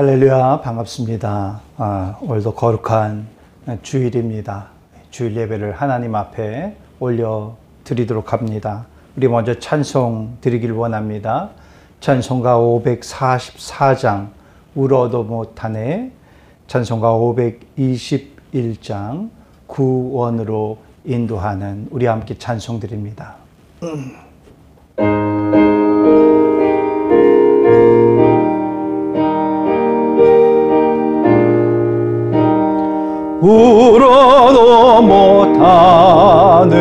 할렐루야, 반갑습니다. 오늘도 거룩한 주일입니다. 주일 예배를 하나님 앞에 올려드리도록 합니다. 우리 먼저 찬송 드리길 원합니다. 찬송가 544장 울어도 못하네, 찬송가 521장 구원으로 인도하는, 우리 함께 찬송 드립니다. 울어도 못하네,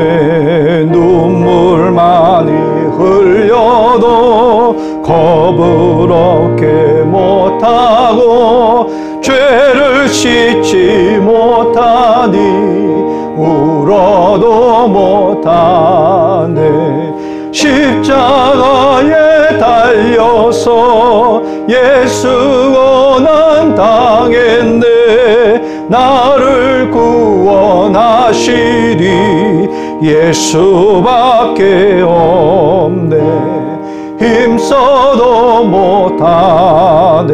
눈물 많이 흘려도 겁을 얻게 못하고 죄를 씻지 못하니 울어도 못하네. 십자가에 달려서 예수 고난 당했네. 나를 구원하시리 예수밖에 없네. 힘써도 못하네.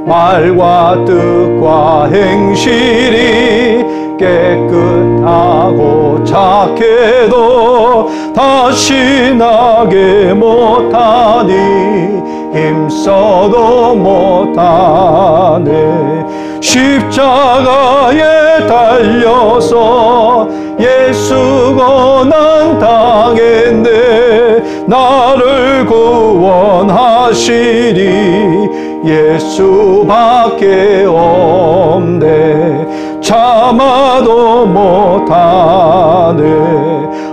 말과 뜻과 행실이 깨끗하고 착해도 다시 나게 못하니 힘써도 못하네. 십자가에 달려서 예수 고난 당했네. 나를 구원하시리 예수밖에 없네. 참아도 못하네.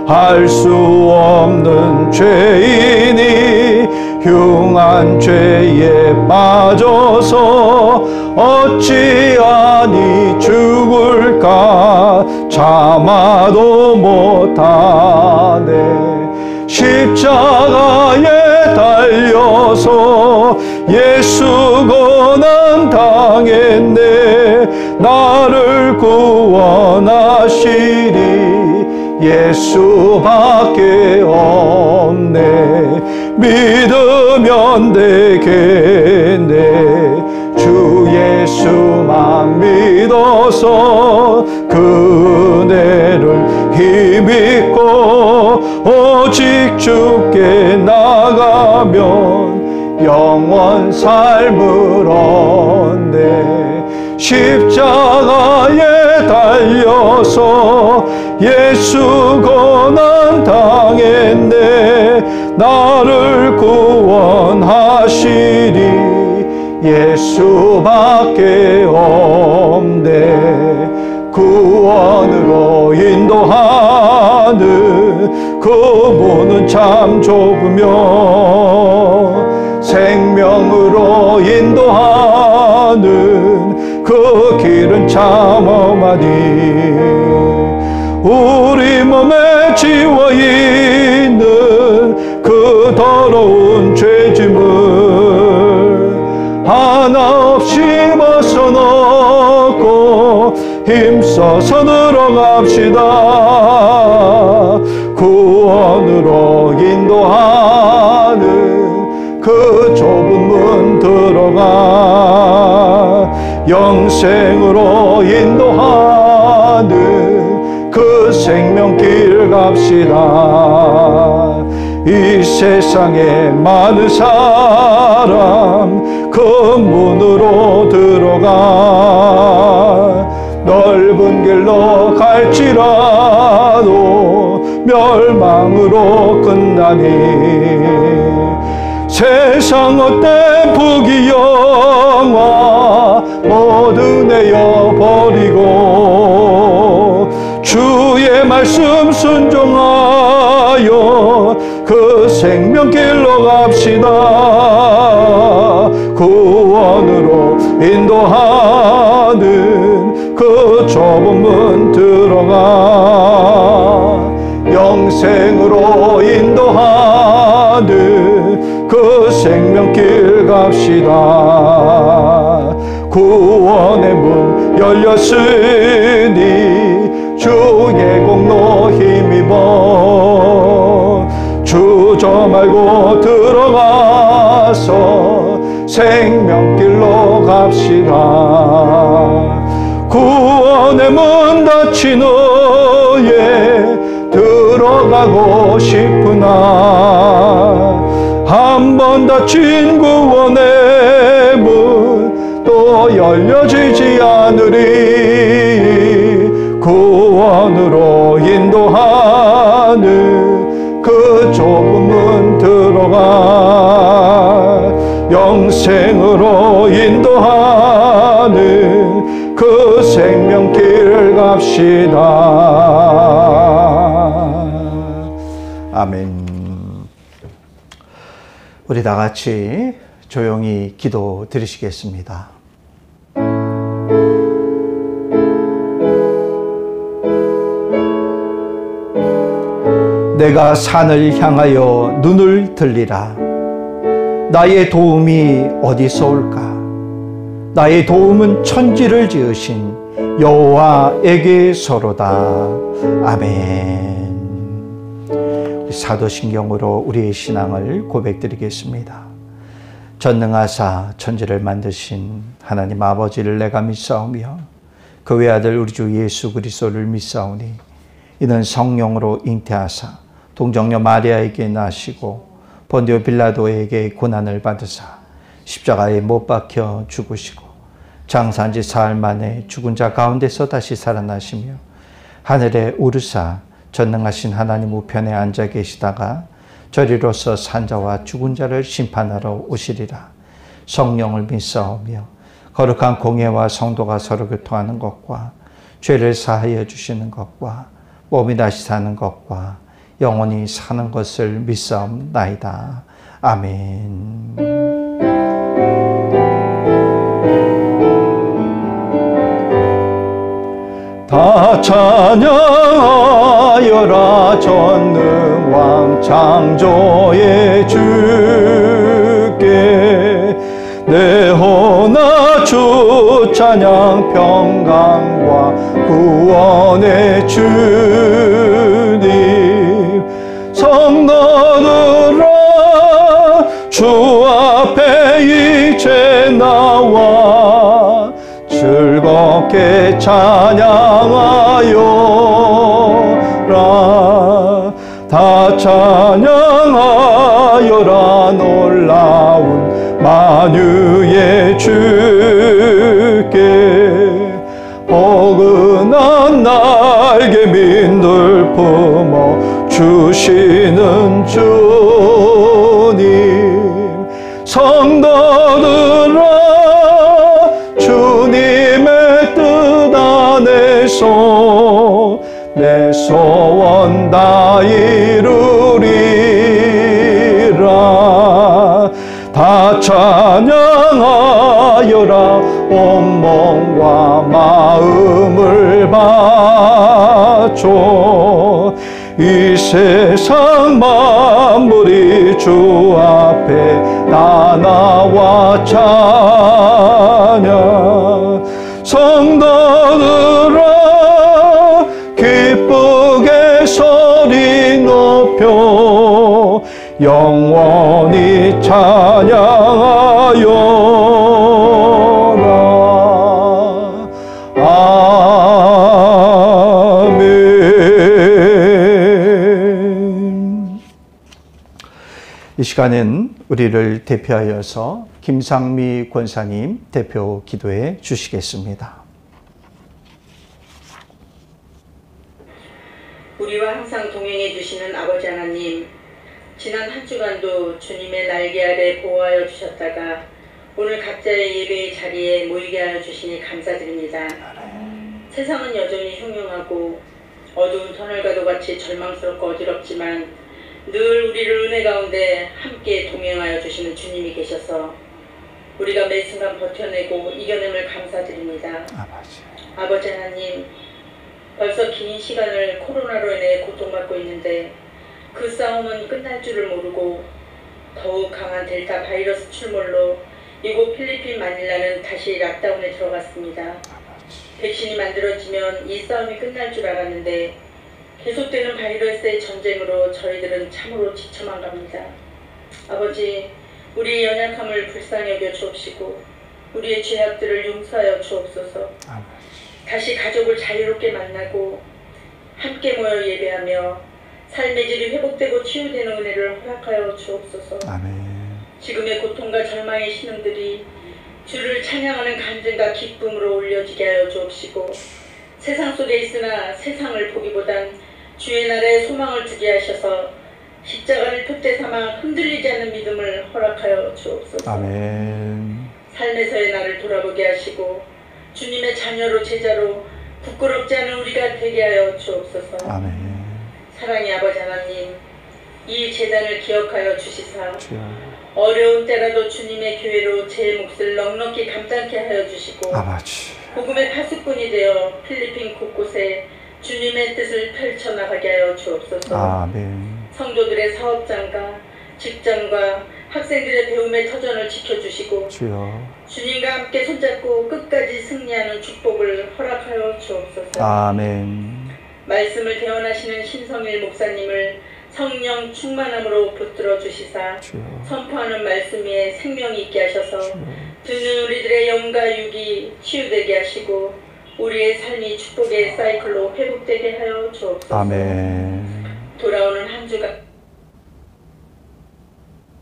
할 수 없는 죄인이 흉한 죄에 빠져서 어찌하니 죽을까. 참아도 못하네. 십자가에 달려서 예수 고난 당했네. 나를 구원하시리 예수밖에 없네. 믿으면 되겠네. 주 예수만 믿어서 그 은혜를 힘입고 오직 주께 나가면 영원 삶을 얻네. 십자가에 달려서 예수 고난 당했네. 나를 구원하시리 예수밖에 없네. 구원으로 인도하는 그 문은 참 좁으며 생명으로 인도하는 그 길은 참 험하니 우리 몸에 지워있는 그 더러운 죄짐을 하나 없이 벗어놓고 힘써서 들어갑시다. 구원으로 인도하는 그 좁은 문 들어가 영생으로 인도하는 그 생명길 갑시다. 이 세상에 많은 사람 그 문으로 들어가 넓은 길로 갈지라도 멸망으로 끝나니 세상 헛된 부귀영화 모두 내어버리고 주의 말씀 순종하여 그 생명길로 갑시다. 구원으로 인도하는 그 좁은 문 들어가 영생으로 인도하는 그 생명길 갑시다. 구원의 문 열렸으니 주의 공로 힘입어 주저 말고 들어가서 생명길로 갑시다. 구원의 문 닫힌 후에 들어가고 싶으나 한 번 닫힌 구원의 문 또 열려지지 않으리. 구원으로 인도하는 그 좁은 문 들어가 영생으로 인도하는 그 생명길을 갑시다. 아멘. 우리 다 같이 조용히 기도 드리시겠습니다. 내가 산을 향하여 눈을 들리라. 나의 도움이 어디서 올까? 나의 도움은 천지를 지으신 여호와에게서로다. 아멘. 사도신경으로 우리의 신앙을 고백드리겠습니다. 전능하사 천지를 만드신 하나님 아버지를 내가 믿사오며 그 외아들 우리 주 예수 그리스도를 믿사오니 이는 성령으로 잉태하사 동정녀 마리아에게 나시고 본디오 빌라도에게 고난을 받으사 십자가에 못 박혀 죽으시고 장사한 지 사흘 만에 죽은 자 가운데서 다시 살아나시며 하늘에 오르사 전능하신 하나님 우편에 앉아 계시다가 저리로서 산자와 죽은 자를 심판하러 오시리라. 성령을 믿사오며 거룩한 공예와 성도가 서로 교통하는 것과 죄를 사하여 주시는 것과 몸이 다시 사는 것과 영원히 사는 것을 믿사옵나이다. 아멘. 다 찬양하여라 전능왕 창조의 주께 내 혼나 주 찬양 평강과 구원의 주님 성도들아 주 앞에 이제 나와 즐겁게 찬양하여라. 다 찬양하여라. 놀라운 만유의 주께 포근한 날개 민들 품어 주시는 주님 성도들아 주님의 뜻 안에서 내 소원 다 이루리라. 다 찬양하여라. 온몸과 마음을 바쳐 이 세상 만물이 주 앞에 다 나와 찬양 성도들아 기쁘게 소리 높여 영원히 찬양하여라. 아멘. 이 시간은 우리를 대표하여서 김상미 권사님 대표 기도해 주시겠습니다. 우리와 항상 동행해 주시는 아버지 하나님, 지난 한 주간도 주님의 날개 아래 보호하여 주셨다가 오늘 각자의 예배의 자리에 모이게 하여 주시니 감사드립니다. 세상은 여전히 흉흉하고 어두운 터널과도 같이 절망스럽고 어지럽지만 늘 우리를 은혜 가운데 함께 동행하여 주시는 주님이 계셔서 우리가 매 순간 버텨내고 이겨냄을 감사드립니다. 아버지 하나님, 벌써 긴 시간을 코로나로 인해 고통받고 있는데 그 싸움은 끝날 줄을 모르고 더욱 강한 델타 바이러스 출몰로 이곳 필리핀 마닐라는 다시 락다운에 들어갔습니다. 백신이 만들어지면 이 싸움이 끝날 줄 알았는데 계속되는 바이러스의 전쟁으로 저희들은 참으로 지쳐만 갑니다. 아버지, 우리의 연약함을 불쌍히 여겨 주옵시고 우리의 죄악들을 용서하여 주옵소서. 다시 가족을 자유롭게 만나고 함께 모여 예배하며 삶의 질이 회복되고 치유되는 은혜를 허락하여 주옵소서. 아멘. 지금의 고통과 절망의 신음들이 주를 찬양하는 간증과 기쁨으로 올려지게 하여 주옵시고 세상 속에 있으나 세상을 보기보단 주의 나라의 소망을 두게 하셔서 십자가를 표대 삼아 흔들리지 않는 믿음을 허락하여 주옵소서. 아멘. 삶에서의 나를 돌아보게 하시고 주님의 자녀로 제자로 부끄럽지 않은 우리가 되게 하여 주옵소서. 아멘. 사랑의 아버지 하나님, 이 재단을 기억하여 주시사 주여. 어려운 때라도 주님의 교회로 제 몫을 넉넉히 감당케 하여 주시고 아버지. 복음의 파수꾼이 되어 필리핀 곳곳에 주님의 뜻을 펼쳐나가게 하여 주옵소서. 아멘. 성도들의 사업장과 직장과 학생들의 배움의 터전을 지켜주시고 주여. 주님과 함께 손잡고 끝까지 승리하는 축복을 허락하여 주옵소서. 아멘. 말씀을 대언하시는 신성일 목사님을 성령 충만함으로 붙들어 주시사 주여. 선포하는 말씀 위에 생명이 있게 하셔서 주여. 듣는 우리들의 영과 육이 치유되게 하시고 우리의 삶이 축복의 사이클로 회복되게 하여 주옵소서. 아멘. 돌아오는 한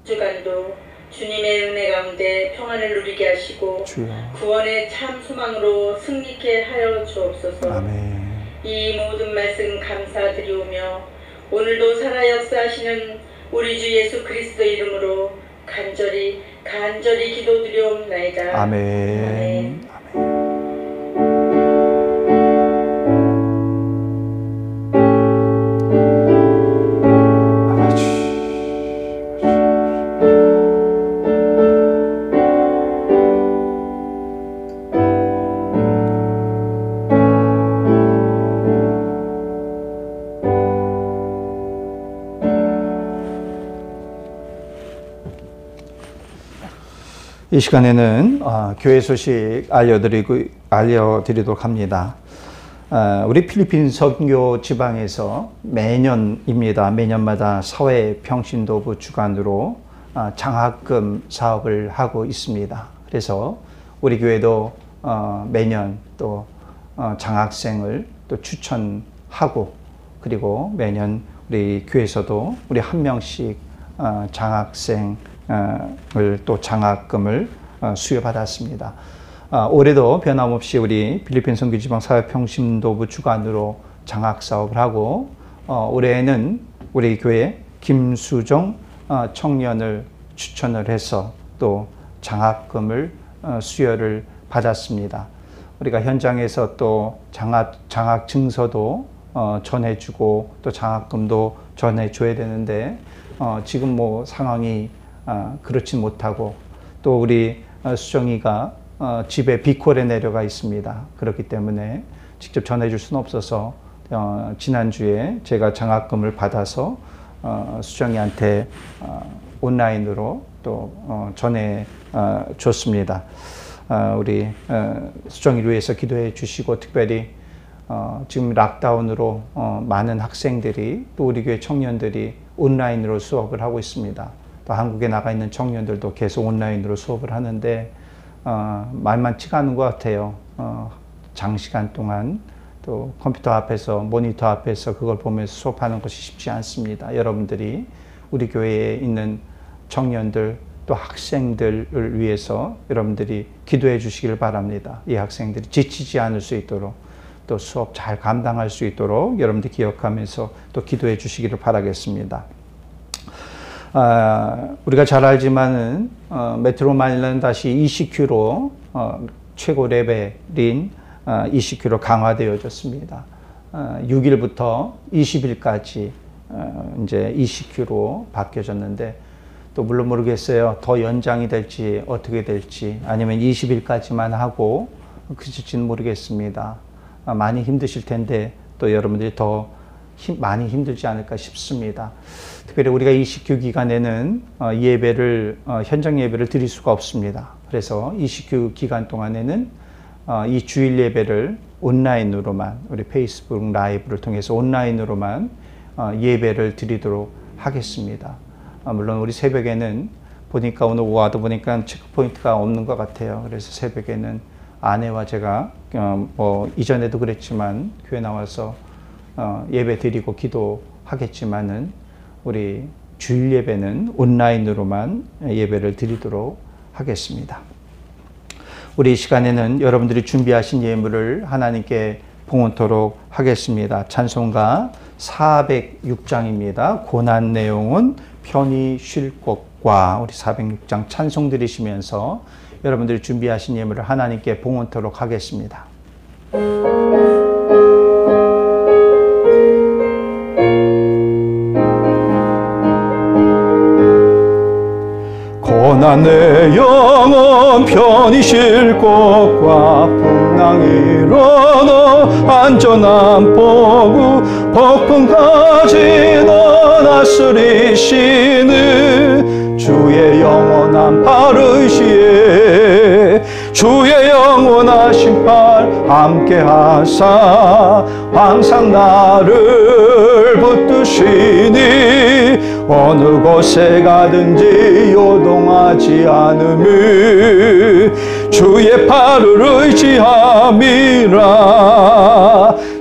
주간도 주님의 은혜 가운데 평안을 누리게 하시고 주여. 구원의 참 소망으로 승리케 하여 주옵소서. 아멘. 이 모든 말씀 감사드리오며 오늘도 살아 역사하시는 우리 주 예수 그리스도 이름으로 간절히 기도드리옵나이다. 아멘. 이 시간에는 교회 소식 알려드리도록 합니다. 우리 필리핀 선교 지방에서 매년마다 사회평신도부 주관으로 장학금 사업을 하고 있습니다. 그래서 우리 교회도 매년 또 장학생을 또 추천하고 그리고 매년 우리 교회에서도 우리 한 명씩 장학생을 또 장학금을 수여받았습니다. 올해도 변함없이 우리 필리핀 선교지방 사회평신도부 주관으로 장학사업을 하고 올해는 우리 교회 김수정 청년을 추천을 해서 또 장학금을 수여를 받았습니다. 우리가 현장에서 또 장학 증서도 전해주고 또 장학금도 전해줘야 되는데 지금 뭐 상황이 그렇지 못하고 또 우리 수정이가 집에 비콜에 내려가 있습니다. 그렇기 때문에 직접 전해줄 수는 없어서 지난주에 제가 장학금을 받아서 수정이한테 온라인으로 또 전해줬습니다. 우리 수정이를 위해서 기도해 주시고 특별히 지금 락다운으로 많은 학생들이 또 우리 교회 청년들이 온라인으로 수업을 하고 있습니다. 또 한국에 나가 있는 청년들도 계속 온라인으로 수업을 하는데 만만치가 않은 것 같아요. 장시간 동안 또 컴퓨터 앞에서 모니터 앞에서 그걸 보면서 수업하는 것이 쉽지 않습니다. 여러분들이 우리 교회에 있는 청년들 또 학생들을 위해서 여러분들이 기도해 주시길 바랍니다. 이 학생들이 지치지 않을 수 있도록 또 수업 잘 감당할 수 있도록 여러분들 기억하면서 또 기도해 주시기를 바라겠습니다. 우리가 잘 알지만은 메트로 마닐라는 다시 ECQ로 최고 레벨인 ECQ로 강화되어졌습니다. 6일부터 20일까지 이제 ECQ로 바뀌어졌는데 또 물론 모르겠어요. 더 연장이 될지 어떻게 될지 아니면 20일까지만 하고 그칠지는 모르겠습니다. 많이 힘드실 텐데 또 여러분들이 더 많이 힘들지 않을까 싶습니다. 특별히 우리가 ECQ 기간에는 현장 예배를 드릴 수가 없습니다. 그래서 ECQ 기간 동안에는 이 주일 예배를 온라인으로만 우리 페이스북 라이브를 통해서 온라인으로만 예배를 드리도록 하겠습니다. 물론 우리 새벽에는 보니까 오늘 와도 보니까 체크포인트가 없는 것 같아요. 그래서 새벽에는 아내와 제가 이전에도 그랬지만 교회 나와서 예배 드리고 기도하겠지만은 우리 주일 예배는 온라인으로만 예배를 드리도록 하겠습니다. 우리 이 시간에는 여러분들이 준비하신 예물을 하나님께 봉헌토록 하겠습니다. 찬송가 406장입니다. 고난 내용은 편히 쉴 곳과 우리 406장 찬송 드리시면서 여러분들이 준비하신 예물을 하나님께 봉헌토록 하겠습니다. 고난의 영혼 편히 쉴 곳과 풍랑이 일어나 안전한 포구 폭풍까지 다스리시는 주의 영원한 팔 의지에 주의 영원하신 팔 함께 하사 항상 나를 붙드시니 어느 곳에 가든지 요동하지 않음을 주의 팔을 의지함이라.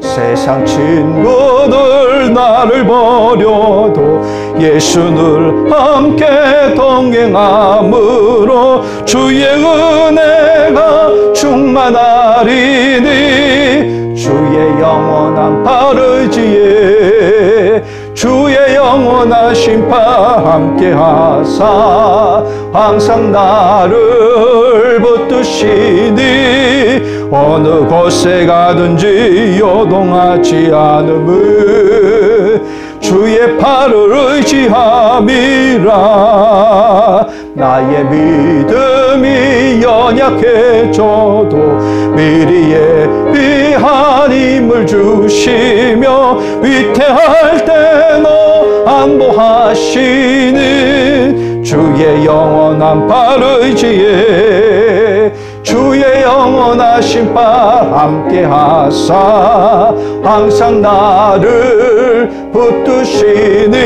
세상 친구들 나를 버려도 예수를 함께 동행함으로 주의 은혜가 충만하리니 주의 영원한 팔 의지에 주의 영원하신 팔 함께 하사 항상 나를 붙드시니 어느 곳에 가든지 요동하지 않음을 주의 팔을 의지함이라. 나의 믿음이 연약해져도 미리 예비한 힘을 주시며 위태할 때 너 안보하시는 주의 영원한 팔 의지에 주의 영원하신 팔 함께 하사 항상 나를 붙드시니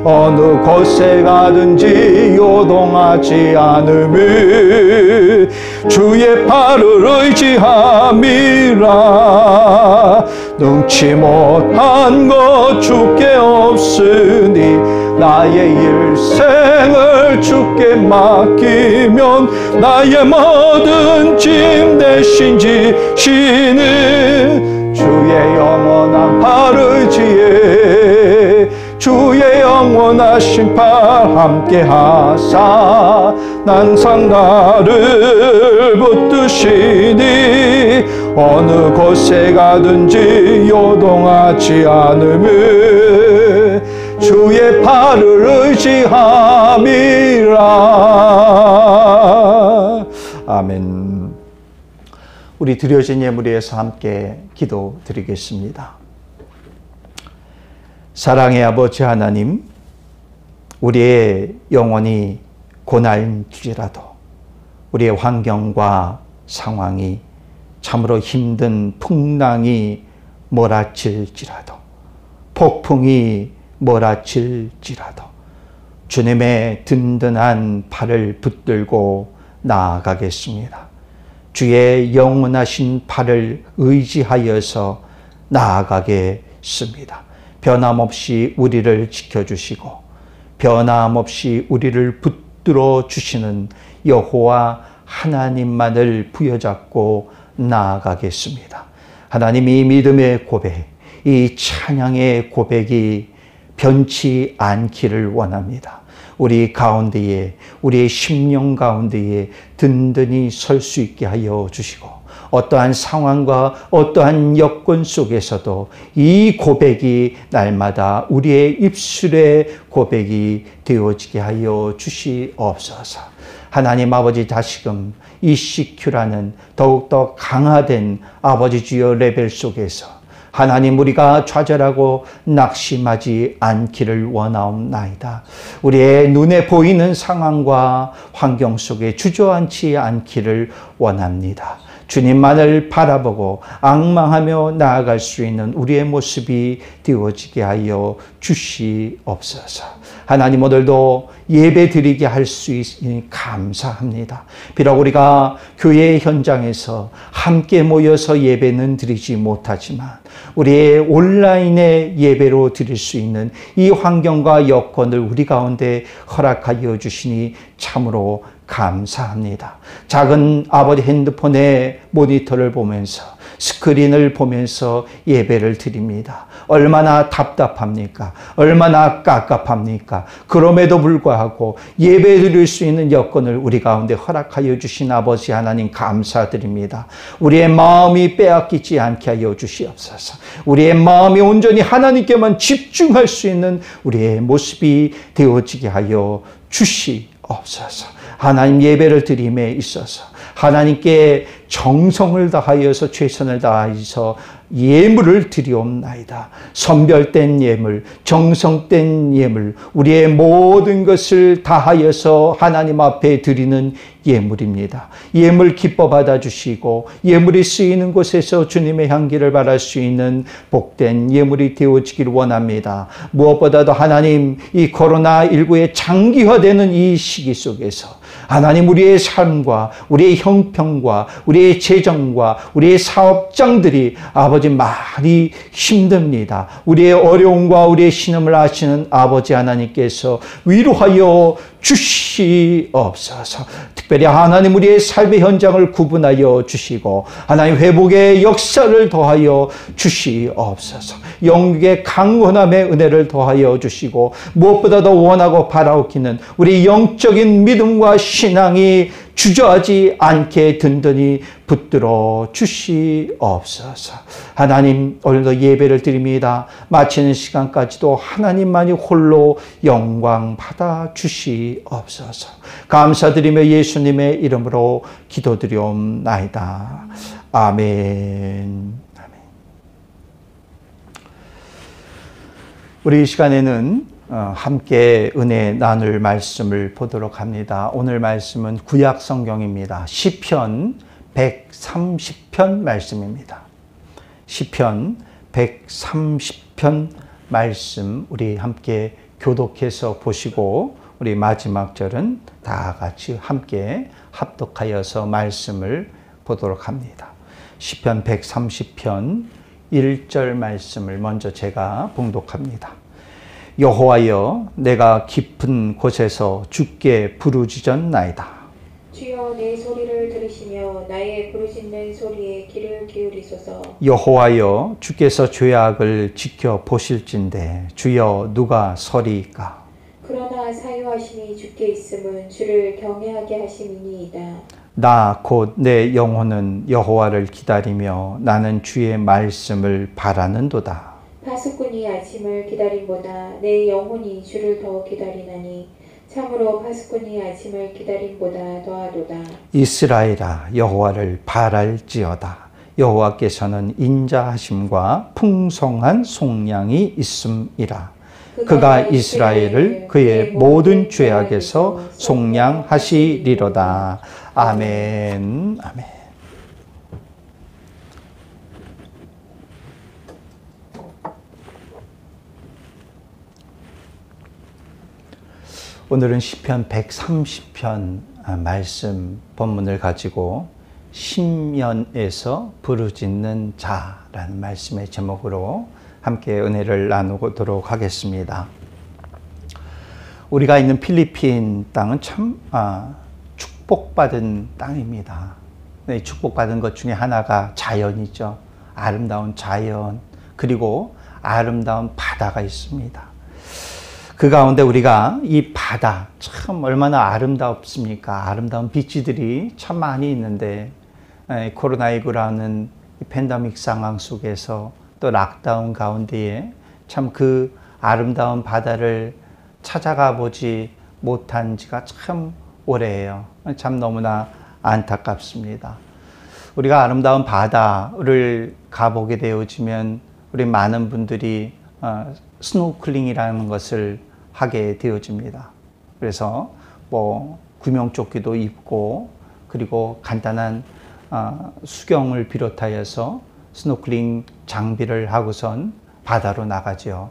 어느 곳에 가든지 요동하지 않음을 주의 팔을 의지함이라. 능치 못한 것 주께 없으니 나의 일생을 주께 맡기면 나의 모든 짐 대신 지시는 주의 영원한 팔 의지에 주의 영원하신 팔 함께 하사 항상 나를 붙드시니 어느 곳에 가든지 요동하지 않음을 주의 팔을 의지함이라. 아멘. 우리 드려진 예물에 의해서 함께 기도 드리겠습니다. 사랑의 아버지 하나님, 우리의 영혼이 고난일지라도 우리의 환경과 상황이 참으로 힘든 풍랑이 몰아칠지라도 폭풍이 몰아칠지라도 주님의 든든한 팔을 붙들고 나아가겠습니다. 주의 영원하신 팔을 의지하여서 나아가겠습니다. 변함없이 우리를 지켜주시고 변함없이 우리를 붙들어 주시는 여호와 하나님만을 부여잡고 나아가겠습니다. 하나님, 이 믿음의 고백, 이 찬양의 고백이 변치 않기를 원합니다. 우리 가운데에, 우리의 심령 가운데에 든든히 설 수 있게 하여 주시고 어떠한 상황과 어떠한 여건 속에서도 이 고백이 날마다 우리의 입술의 고백이 되어지게 하여 주시옵소서. 하나님 아버지, 다시금 ECQ라는 더욱더 강화된 아버지 주여 레벨 속에서 하나님, 우리가 좌절하고 낙심하지 않기를 원하옵나이다. 우리의 눈에 보이는 상황과 환경 속에 주저앉지 않기를 원합니다. 주님만을 바라보고 앙망하며 나아갈 수 있는 우리의 모습이 되어지게 하여 주시옵소서. 하나님, 오늘도 예배 드리게 할 수 있으니 감사합니다. 비록 우리가 교회 현장에서 함께 모여서 예배는 드리지 못하지만 우리의 온라인의 예배로 드릴 수 있는 이 환경과 여건을 우리 가운데 허락하여 주시니 참으로 감사합니다. 작은 아버지 핸드폰의 모니터를 보면서, 스크린을 보면서 예배를 드립니다. 얼마나 답답합니까? 얼마나 깝깝합니까? 그럼에도 불구하고 예배 드릴 수 있는 여건을 우리 가운데 허락하여 주신 아버지 하나님 감사드립니다. 우리의 마음이 빼앗기지 않게 하여 주시옵소서. 우리의 마음이 온전히 하나님께만 집중할 수 있는 우리의 모습이 되어지게 하여 주시옵소서. 하나님, 예배를 드림에 있어서 하나님께 정성을 다하여서 최선을 다하여서 예물을 드리옵나이다. 선별된 예물, 정성된 예물, 우리의 모든 것을 다하여서 하나님 앞에 드리는 예물입니다. 예물 기뻐 받아주시고 예물이 쓰이는 곳에서 주님의 향기를 발할 수 있는 복된 예물이 되어지기를 원합니다. 무엇보다도 하나님, 이 코로나19의 장기화되는 이 시기 속에서 하나님, 우리의 삶과 우리의 형편과 우리의 재정과 우리의 사업장들이 아버지 많이 힘듭니다. 우리의 어려움과 우리의 신음을 아시는 아버지 하나님께서 위로하여 주시옵소서. 특별히 하나님, 우리의 삶의 현장을 구분하여 주시고 하나님, 회복의 역사를 더하여 주시옵소서. 영육의 강건함의 은혜를 더하여 주시고 무엇보다도 원하고 바라옵기는 우리 영적인 믿음과 신앙이 주저하지 않게 든든히 붙들어 주시옵소서. 하나님, 오늘도 예배를 드립니다. 마치는 시간까지도 하나님만이 홀로 영광 받아 주시옵소서. 감사드리며 예수님의 이름으로 기도드리옵나이다. 아멘. 우리 이 시간에는 함께 은혜 나눌 말씀을 보도록 합니다. 오늘 말씀은 구약 성경입니다. 시편 130편 말씀입니다. 시편 130편 말씀 우리 함께 교독해서 보시고 우리 마지막 절은 다 같이 함께 합독하여서 말씀을 보도록 합니다. 시편 130편 1절 말씀을 먼저 제가 봉독합니다. 여호와여, 내가 깊은 곳에서 주께 부르짖었나이다. 주여, 내 소리를 들으시며 나의 부르짖는 소리에 귀를 기울이소서. 여호와여, 주께서 죄악을 지켜보실진대 주여 누가 서리이까. 그러나 사유하심이 주께 있음은 주를 경외하게 하심이니이다. 나 곧 내 영혼은 여호와를 기다리며 나는 주의 말씀을 바라는도다. 파수꾼이 아침을 기다림보다 내 영혼이 주를 더 기다리나니 참으로 파수꾼이 아침을 기다림보다 더하도다. 이스라엘아, 여호와를 바랄지어다. 여호와께서는 인자하심과 풍성한 속량이 있음이라. 그가 이스라엘을 그의 모든 죄악에서 속량하시리로다. 아멘. 아멘. 오늘은 시편 130편 말씀 본문을 가지고 심연에서 부르짖는 자라는 말씀의 제목으로 함께 은혜를 나누도록 하겠습니다. 우리가 있는 필리핀 땅은 참 축복받은 땅입니다. 네, 축복받은 것 중에 하나가 자연이죠. 아름다운 자연, 그리고 아름다운 바다가 있습니다. 그 가운데 우리가 이 바다 참 얼마나 아름답습니까? 아름다운 비치들이 참 많이 있는데 코로나19라는 팬데믹 상황 속에서 또 락다운 가운데에 참 그 아름다운 바다를 찾아가 보지 못한 지가 참 오래예요. 참 너무나 안타깝습니다. 우리가 아름다운 바다를 가보게 되어지면 우리 많은 분들이 스노클링이라는 것을 하게 되어집니다. 그래서 구명조끼도 입고 그리고 간단한 수경을 비롯하여서 스노클링 장비를 하고선 바다로 나가죠.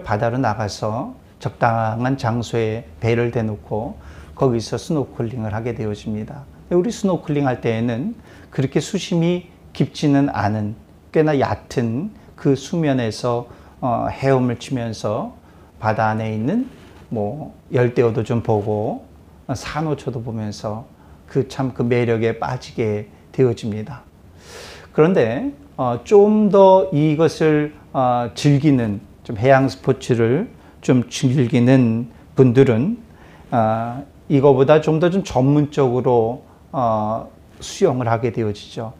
바다로 나가서 적당한 장소에 배를 대놓고 거기서 스노클링을 하게 되어집니다. 우리 스노클링 할 때에는 그렇게 수심이 깊지는 않은 꽤나 얕은 그 수면에서 헤엄을 치면서 바다 안에 있는 열대어도 좀 보고 산호초도 보면서 그 매력에 빠지게 되어집니다. 그런데 좀 더 이것을 즐기는 좀 해양 스포츠를 좀 즐기는 분들은 이거보다 좀 더 전문적으로 수영을 하게 되어지죠.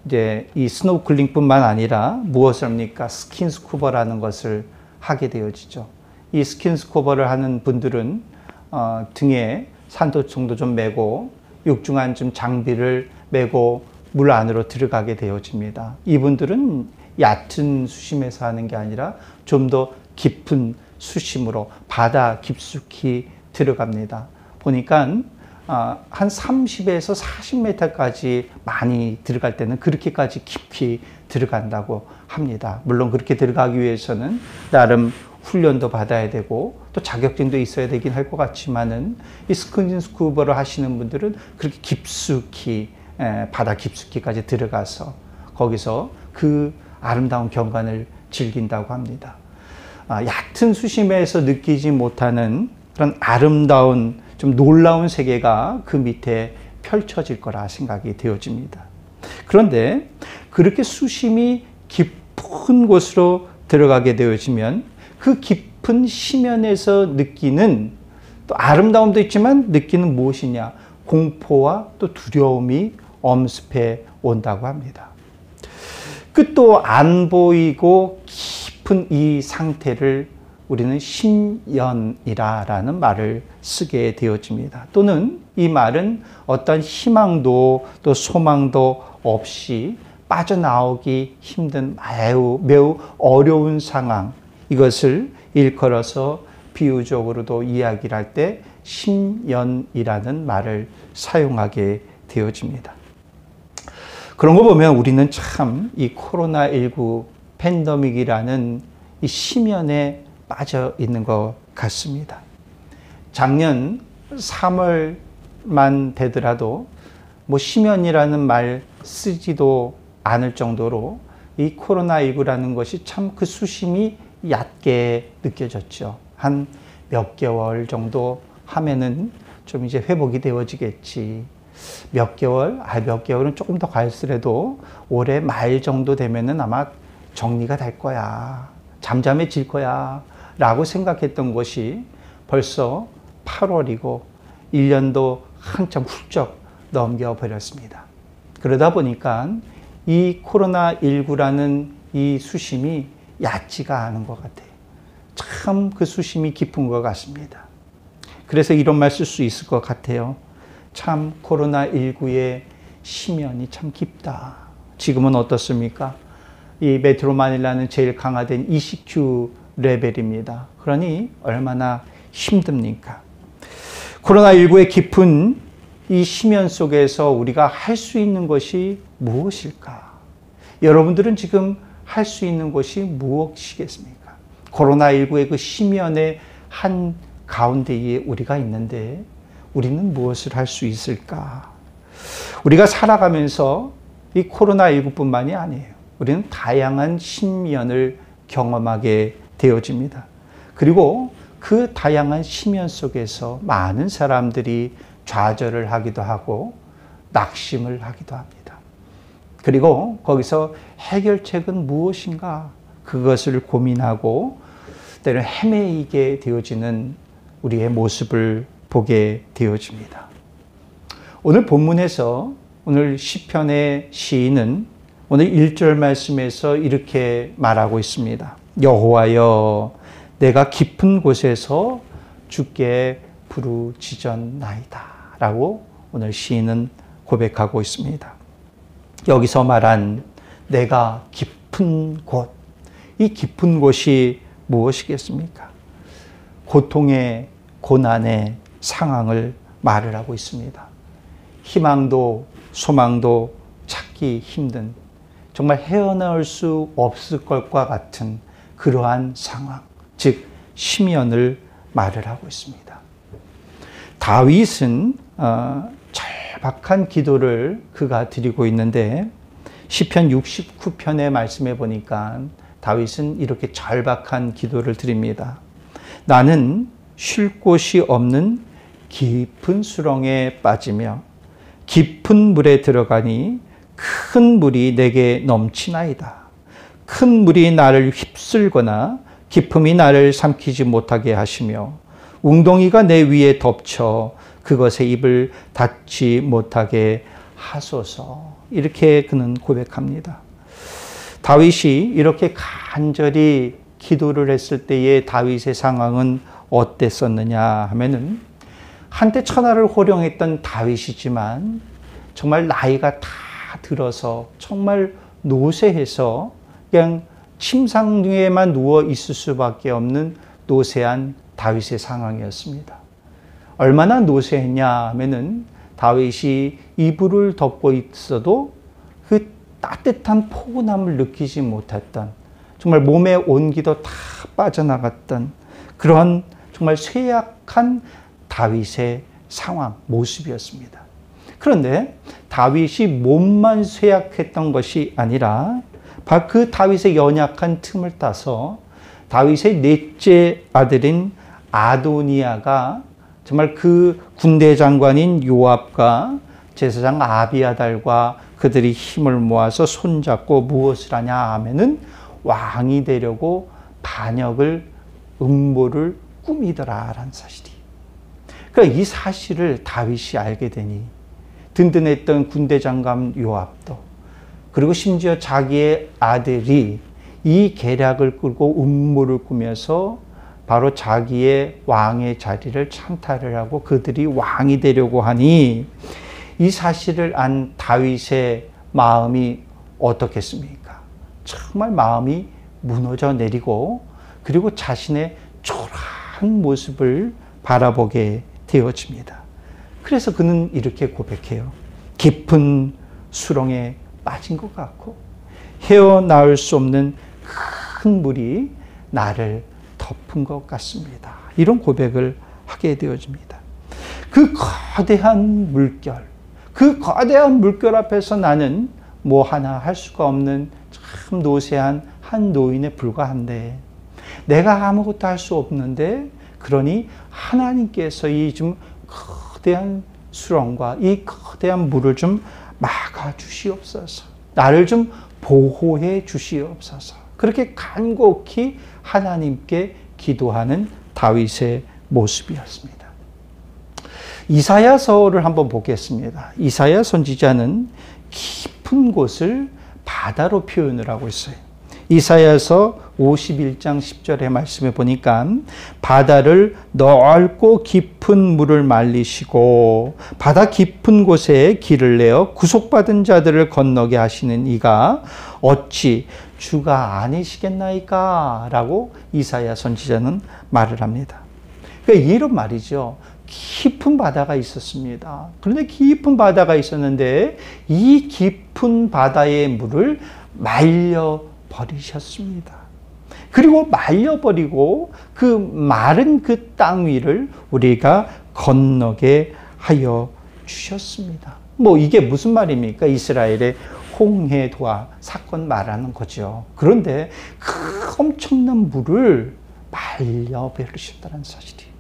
이제 이 스노클링뿐만 아니라 무엇을 합니까? 스킨스쿠버라는 것을 하게 되어지죠. 이 스킨스쿠버를 하는 분들은 등에 산도총도 좀 메고 육중한 좀 장비를 메고 물 안으로 들어가게 되어집니다. 이분들은 얕은 수심에서 하는 게 아니라 좀 더 깊은 수심으로 바다 깊숙이 들어갑니다. 보니까 한 30에서 40m까지 많이 들어갈 때는 그렇게까지 깊이 들어간다고 합니다. 물론 그렇게 들어가기 위해서는 나름 훈련도 받아야 되고 또 자격증도 있어야 되긴 할 것 같지만은 이 스킨스쿠버를 하시는 분들은 그렇게 깊숙이 바다 깊숙이까지 들어가서 거기서 그 아름다운 경관을 즐긴다고 합니다. 얕은 수심에서 느끼지 못하는 그런 아름다운 좀 놀라운 세계가 그 밑에 펼쳐질 거라 생각이 되어집니다. 그런데 그렇게 수심이 깊은 곳으로 들어가게 되어지면 그 깊은 심연에서 느끼는 또 아름다움도 있지만 느끼는 무엇이냐? 공포와 또 두려움이 엄습해 온다고 합니다. 끝도 안 보이고 깊은 이 상태를 우리는 심연이라는 말을 쓰게 되어집니다. 또는 이 말은 어떤 희망도 또 소망도 없이 빠져나오기 힘든 매우 어려운 상황, 이것을 일컬어서 비유적으로도 이야기를 할 때 심연이라는 말을 사용하게 되어집니다. 그런 거 보면 우리는 참 이 코로나19 팬데믹이라는 이 심연에 빠져 있는 것 같습니다. 작년 3월만 되더라도 심연이라는 말 쓰지도 않을 정도로 이 코로나19라는 것이 참 그 수심이 얕게 느껴졌죠. 한 몇 개월 정도 하면은 좀 이제 회복이 되어지겠지. 몇 개월은 조금 더 갈수록 올해 말 정도 되면은 아마 정리가 될 거야. 잠잠해질 거야. 라고 생각했던 것이 벌써 8월이고 1년도 한참 훌쩍 넘겨버렸습니다. 그러다 보니까 이 코로나19라는 이 수심이 얕지가 않은 것 같아요. 참 그 수심이 깊은 것 같습니다. 그래서 이런 말 쓸 수 있을 것 같아요. 참 코로나19의 심연이 참 깊다. 지금은 어떻습니까? 이 메트로 마닐라는 제일 강화된 ECQ 레벨입니다. 그러니 얼마나 힘듭니까? 코로나19의 깊은 이 심연 속에서 우리가 할 수 있는 것이 무엇일까? 여러분들은 지금 할 수 있는 것이 무엇이겠습니까? 코로나19의 그 심연의 한 가운데에 우리가 있는데 우리는 무엇을 할 수 있을까? 우리가 살아가면서 이 코로나19뿐만이 아니에요. 우리는 다양한 심연을 경험하게 되어집니다. 그리고 그 다양한 심연 속에서 많은 사람들이 좌절을 하기도 하고 낙심을 하기도 합니다. 그리고 거기서 해결책은 무엇인가? 그것을 고민하고 때로 헤매이게 되어지는 우리의 모습을 보게 되어집니다. 오늘 본문에서 오늘 시편의 시인은 오늘 1절 말씀에서 이렇게 말하고 있습니다. 여호와여, 내가 깊은 곳에서 주께 부르짖었나이다 라고 오늘 시인은 고백하고 있습니다. 여기서 말한 내가 깊은 곳, 이 깊은 곳이 무엇이겠습니까? 고통의 고난의 상황을 말을 하고 있습니다. 희망도 소망도 찾기 힘든, 정말 헤어나올 수 없을 것과 같은 그러한 상황, 즉 시면을 말을 하고 있습니다. 다윗은 절박한 기도를 그가 드리고 있는데 시편 69편의 말씀에 보니까 다윗은 이렇게 절박한 기도를 드립니다. 나는 쉴 곳이 없는 깊은 수렁에 빠지며 깊은 물에 들어가니 큰 물이 내게 넘치나이다. 큰 물이 나를 휩쓸거나 깊음이 나를 삼키지 못하게 하시며 웅덩이가 내 위에 덮쳐 그것에 입을 닫지 못하게 하소서. 이렇게 그는 고백합니다. 다윗이 이렇게 간절히 기도를 했을 때의 다윗의 상황은 어땠었느냐 하면은 한때 천하를 호령했던 다윗이지만 정말 나이가 다 들어서 정말 노쇠해서 그냥 침상 위에만 누워 있을 수밖에 없는 노쇠한 다윗의 상황이었습니다. 얼마나 노쇠했냐 하면은 다윗이 이불을 덮고 있어도 그 따뜻한 포근함을 느끼지 못했던, 정말 몸의 온기도 다 빠져나갔던 그런 정말 쇠약한 다윗의 상황, 모습이었습니다. 그런데 다윗이 몸만 쇠약했던 것이 아니라 바로 그 다윗의 연약한 틈을 따서 다윗의 넷째 아들인 아도니아가 정말 그 군대 장관인 요압과 제사장 아비아달과 그들이 힘을 모아서 손잡고 무엇을 하냐 하면은 왕이 되려고 반역을, 음모를 꾸미더라라는 사실이. 그러니까 이 사실을 다윗이 알게 되니 든든했던 군대 장관 요압도, 그리고 심지어 자기의 아들이 이 계략을 끌고 음모를 꾸며서 바로 자기의 왕의 자리를 찬탈을 하고 그들이 왕이 되려고 하니 이 사실을 안 다윗의 마음이 어떻겠습니까? 정말 마음이 무너져 내리고 그리고 자신의 초라한 모습을 바라보게 되어집니다. 그래서 그는 이렇게 고백해요. 깊은 수렁에 빠진 것 같고 헤어나올 수 없는 큰 물이 나를 덮은 것 같습니다. 이런 고백을 하게 되어집니다. 그 거대한 물결, 그 거대한 물결 앞에서 나는 뭐 하나 할 수가 없는 참 노쇠한 한 노인에 불과한데, 내가 아무것도 할 수 없는데, 그러니 하나님께서 이 좀 거대한 수렁과 이 거대한 물을 좀 막아 주시옵소서. 나를 좀 보호해 주시옵소서. 그렇게 간곡히 하나님께 기도하는 다윗의 모습이었습니다. 이사야서를 한번 보겠습니다. 이사야 선지자는 깊은 곳을 바다로 표현을 하고 있어요. 이사야서 51장 10절의 말씀에 보니까 바다를 넓고 깊은 물을 말리시고 바다 깊은 곳에 길을 내어 구속받은 자들을 건너게 하시는 이가 어찌 주가 아니시겠나이까? 라고 이사야 선지자는 말을 합니다. 그러니까 이런 말이죠. 깊은 바다가 있었습니다. 그런데 깊은 바다가 있었는데 이 깊은 바다의 물을 말려버리셨습니다. 그리고 말려버리고 그 마른 그 땅 위를 우리가 건너게 하여 주셨습니다. 뭐 이게 무슨 말입니까? 이스라엘의 홍해도화 사건 말하는 거죠. 그런데 그 엄청난 물을 말려버리셨다는 사실이에요.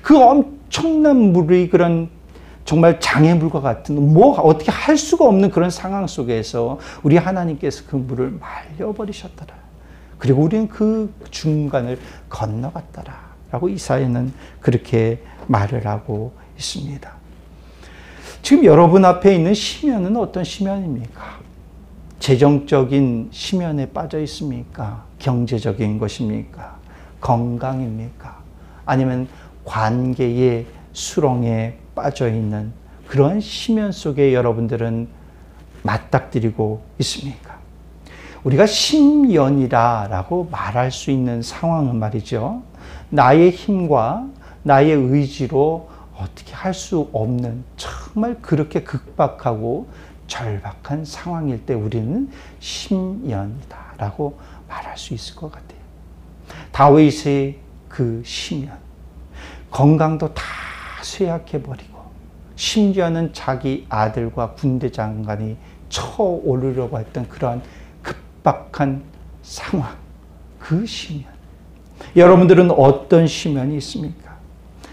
그 엄청난 물이 그런 정말 장애물과 같은 뭐 어떻게 할 수가 없는 그런 상황 속에서 우리 하나님께서 그 물을 말려버리셨더라. 그리고 우리는 그 중간을 건너갔더라. 라고 이사야는 그렇게 말을 하고 있습니다. 지금 여러분 앞에 있는 시면은 어떤 시면입니까? 재정적인 시면에 빠져 있습니까? 경제적인 것입니까? 건강입니까? 아니면 관계의 수렁에 빠져 있는 그런 시면 속에 여러분들은 맞닥뜨리고 있습니까? 우리가 심연이라고 말할 수 있는 상황은 말이죠. 나의 힘과 나의 의지로 어떻게 할 수 없는 정말 그렇게 극박하고 절박한 상황일 때 우리는 심연이다라고 말할 수 있을 것 같아요. 다윗의 그 심연, 건강도 다 쇠약해버리고 심지어는 자기 아들과 군대 장관이 쳐오르려고 했던 그러한 급박한 상황, 그 심연. 여러분들은 어떤 심연이 있습니까?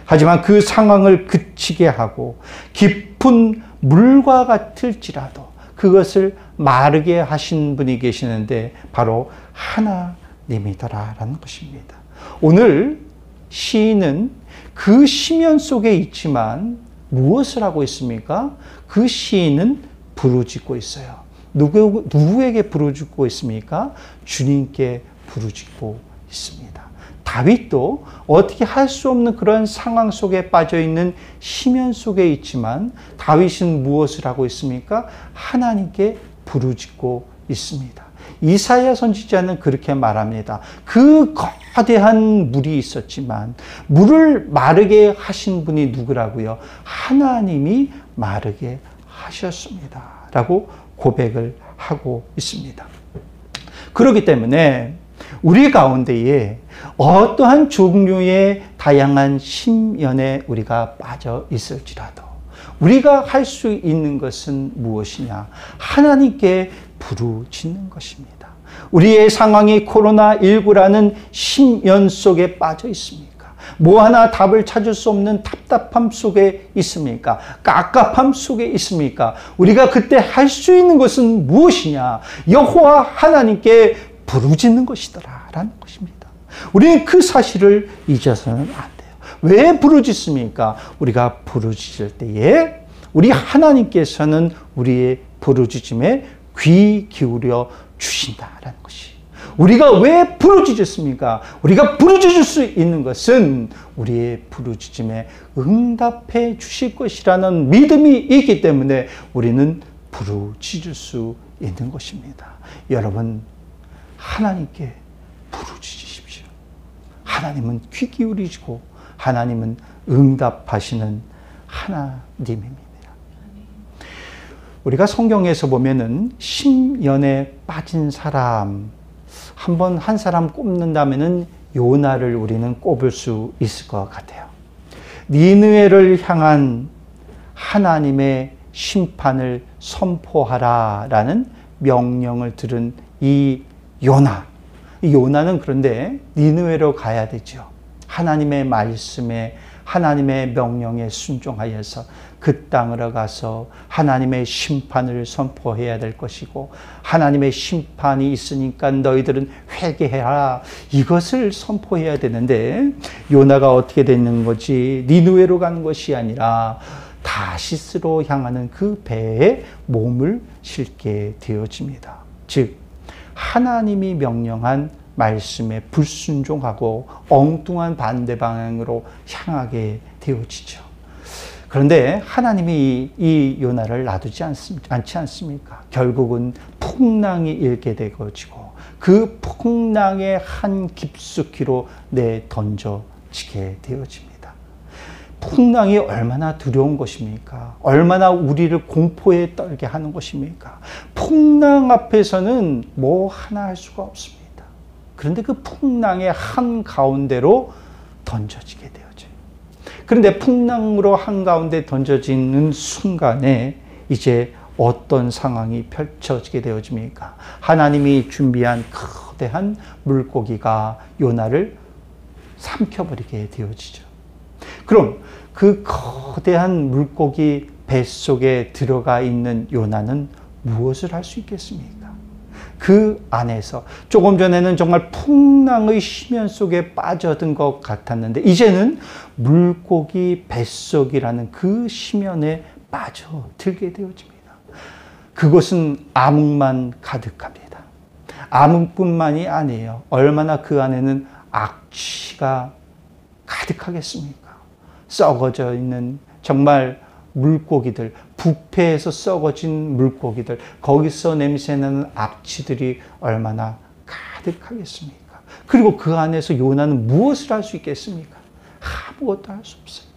하지만 그 상황을 그치게 하고 깊은 물과 같을지라도 그것을 마르게 하신 분이 계시는데 바로 하나님이더라라는 것입니다. 오늘 시인은 그 심연 속에 있지만 무엇을 하고 있습니까? 그 시인은 부르짖고 있어요. 누구에게 부르짖고 있습니까? 주님께 부르짖고 있습니다. 다윗도 어떻게 할 수 없는 그런 상황 속에 빠져 있는 심연 속에 있지만 다윗은 무엇을 하고 있습니까? 하나님께 부르짖고 있습니다. 이사야 선지자는 그렇게 말합니다. 그 거대한 물이 있었지만 물을 마르게 하신 분이 누구라고요? 하나님이 마르게 하셨습니다. 라고 고백을 하고 있습니다. 그렇기 때문에 우리 가운데에 어떠한 종류의 다양한 심연에 우리가 빠져 있을지라도 우리가 할 수 있는 것은 무엇이냐? 하나님께 부르짖는 것입니다. 우리의 상황이 코로나19라는 심연 속에 빠져 있습니까? 뭐 하나 답을 찾을 수 없는 답답함 속에 있습니까? 깝깝함 속에 있습니까? 우리가 그때 할 수 있는 것은 무엇이냐? 여호와 하나님께 부르짖는 것이더라라는 것입니다. 우리는 그 사실을 잊어서는 안 돼요. 왜 부르짖습니까? 우리가 부르짖을 때에 우리 하나님께서는 우리의 부르짖음에 귀 기울여 주신다라는 것이. 우리가 왜 부르짖습니까? 우리가 부르짖을 수 있는 것은 우리의 부르짖음에 응답해 주실 것이라는 믿음이 있기 때문에 우리는 부르짖을 수 있는 것입니다. 여러분, 하나님께 부르짖으십시오. 하나님은 귀 기울이시고 하나님은 응답하시는 하나님입니다. 우리가 성경에서 보면은 심연에 빠진 사람, 한 사람 꼽는다면은 요나를 우리는 꼽을 수 있을 것 같아요. 니느웨를 향한 하나님의 심판을 선포하라라는 명령을 들은 이 요나는 그런데 니느웨로 가야 되죠. 하나님의 말씀에 하나님의 명령에 순종하여서 그 땅으로 가서 하나님의 심판을 선포해야 될 것이고 하나님의 심판이 있으니까 너희들은 회개해라. 이것을 선포해야 되는데 요나가 어떻게 되는 거지? 니느웨로 가는 것이 아니라 다시스로 향하는 그 배에 몸을 실게 되어집니다. 즉 하나님이 명령한 말씀에 불순종하고 엉뚱한 반대 방향으로 향하게 되어지죠. 그런데 하나님이 이 요나를 놔두지 않지 않습니까? 결국은 풍랑이 일게 되어지고 그 풍랑의 한 깊숙이로 던져지게 되어집니다. 풍랑이 얼마나 두려운 것입니까? 얼마나 우리를 공포에 떨게 하는 것입니까? 풍랑 앞에서는 뭐 하나 할 수가 없습니다. 그런데 그 풍랑의 한가운데로 던져지게 되어져요. 그런데 풍랑으로 한가운데 던져지는 순간에 이제 어떤 상황이 펼쳐지게 되어집니까? 하나님이 준비한 거대한 물고기가 요나를 삼켜버리게 되어지죠. 그럼 그 거대한 물고기 뱃속에 들어가 있는 요나는 무엇을 할 수 있겠습니까? 그 안에서 조금 전에는 정말 풍랑의 심연 속에 빠져든 것 같았는데 이제는 물고기 뱃속이라는 그 심연에 빠져들게 되어집니다. 그것은 암흑만 가득합니다. 암흑뿐만이 아니에요. 얼마나 그 안에는 악취가 가득하겠습니까? 썩어져 있는 정말 물고기들, 부패해서 썩어진 물고기들, 거기서 냄새나는 악취들이 얼마나 가득하겠습니까? 그리고 그 안에서 요나는 무엇을 할 수 있겠습니까? 아무것도 할 수 없어요.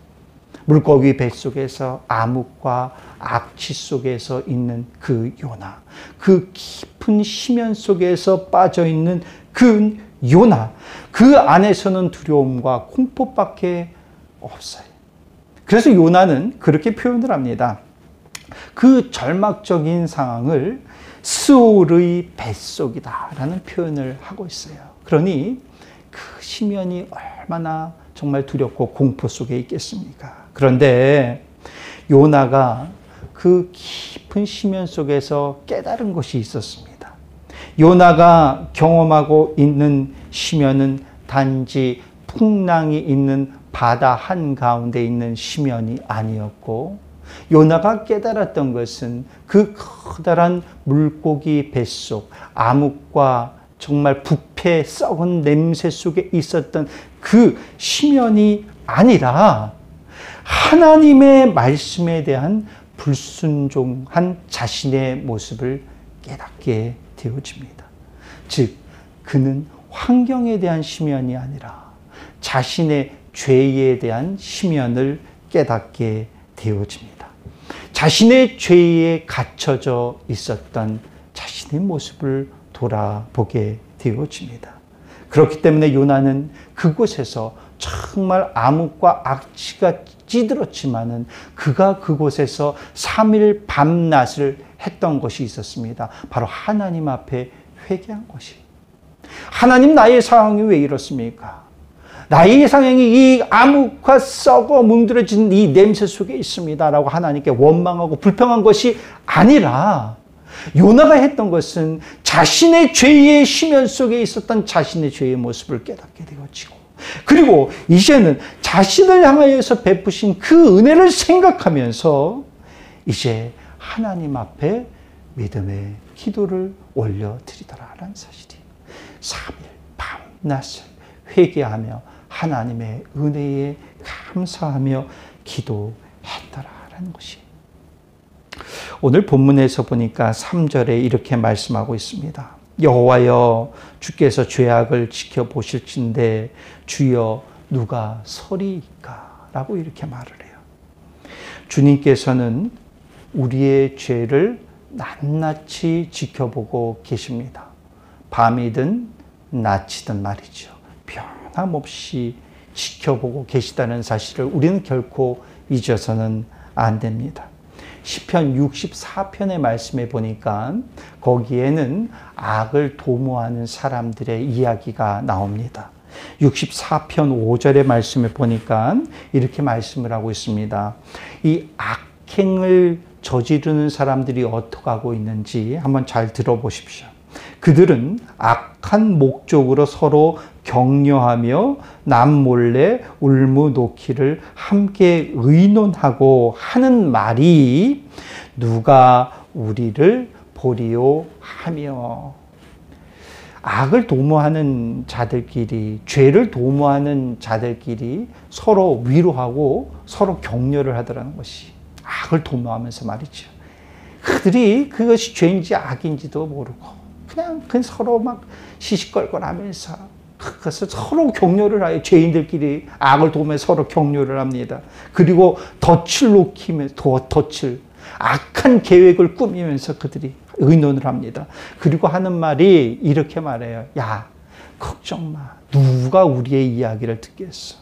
물고기 뱃속에서 암흑과 악취 속에서 있는 그 요나, 그 깊은 심연 속에서 빠져있는 그 요나, 그 안에서는 두려움과 공포밖에 없어요. 그래서 요나는 그렇게 표현을 합니다. 그 절망적인 상황을 스올의 뱃속이다라는 표현을 하고 있어요. 그러니 그 심연이 얼마나 정말 두렵고 공포 속에 있겠습니까? 그런데 요나가 그 깊은 심연 속에서 깨달은 것이 있었습니다. 요나가 경험하고 있는 심연은 단지 풍랑이 있는 바다 한가운데 있는 심연이 아니었고, 요나가 깨달았던 것은 그 커다란 물고기 뱃속, 암흑과 정말 부패 썩은 냄새 속에 있었던 그 심연이 아니라 하나님의 말씀에 대한 불순종한 자신의 모습을 깨닫게 되어집니다. 즉, 그는 환경에 대한 심연이 아니라 자신의 죄에 대한 심연을 깨닫게 되어집니다. 자신의 죄에 갇혀져 있었던 자신의 모습을 돌아보게 되어집니다. 그렇기 때문에 요나는 그곳에서 정말 암흑과 악취가 찌들었지만은 그가 그곳에서 3일 밤낮을 했던 것이 있었습니다. 바로 하나님 앞에 회개한 것이. 하나님, 나의 상황이 왜 이렇습니까? 나의 상황이 이 암흑과 썩어 뭉들어진 이 냄새 속에 있습니다 라고 하나님께 원망하고 불평한 것이 아니라, 요나가 했던 것은 자신의 죄의 심연 속에 있었던 자신의 죄의 모습을 깨닫게 되어지고, 그리고 이제는 자신을 향하여서 베푸신 그 은혜를 생각하면서 이제 하나님 앞에 믿음의 기도를 올려드리더라라는 사실이, 3일 밤낮을 회개하며 하나님의 은혜에 감사하며 기도했더라라는 것이. 오늘 본문에서 보니까 3절에 이렇게 말씀하고 있습니다. 여호와여, 주께서 죄악을 지켜보실진데 주여 누가 서리이까? 라고 이렇게 말을 해요. 주님께서는 우리의 죄를 낱낱이 지켜보고 계십니다. 밤이든 낮이든 말이죠. 변함없이 지켜보고 계시다는 사실을 우리는 결코 잊어서는 안 됩니다. 시편 64편의 말씀에 보니까 거기에는 악을 도모하는 사람들의 이야기가 나옵니다. 64편 5절의 말씀에 보니까 이렇게 말씀을 하고 있습니다. 이 악행을 저지르는 사람들이 어떻게 하고 있는지 한번 잘 들어보십시오. 그들은 악한 목적으로 서로 격려하며 남몰래 울무놓기를 함께 의논하고 하는 말이 누가 우리를 보리요 하며. 악을 도모하는 자들끼리, 죄를 도모하는 자들끼리 서로 위로하고 서로 격려를 하더라는 것이, 악을 도모하면서 말이죠. 그들이 그것이 죄인지 악인지도 모르고 그냥 서로 막 시시껄껄하면서 그것을 서로 격려를 하여 죄인들끼리 악을 도우며 서로 격려를 합니다. 그리고 덫을 놓기면서 덫을 악한 계획을 꾸미면서 그들이 의논을 합니다. 그리고 하는 말이 이렇게 말해요. 야, 걱정 마. 누가 우리의 이야기를 듣겠어?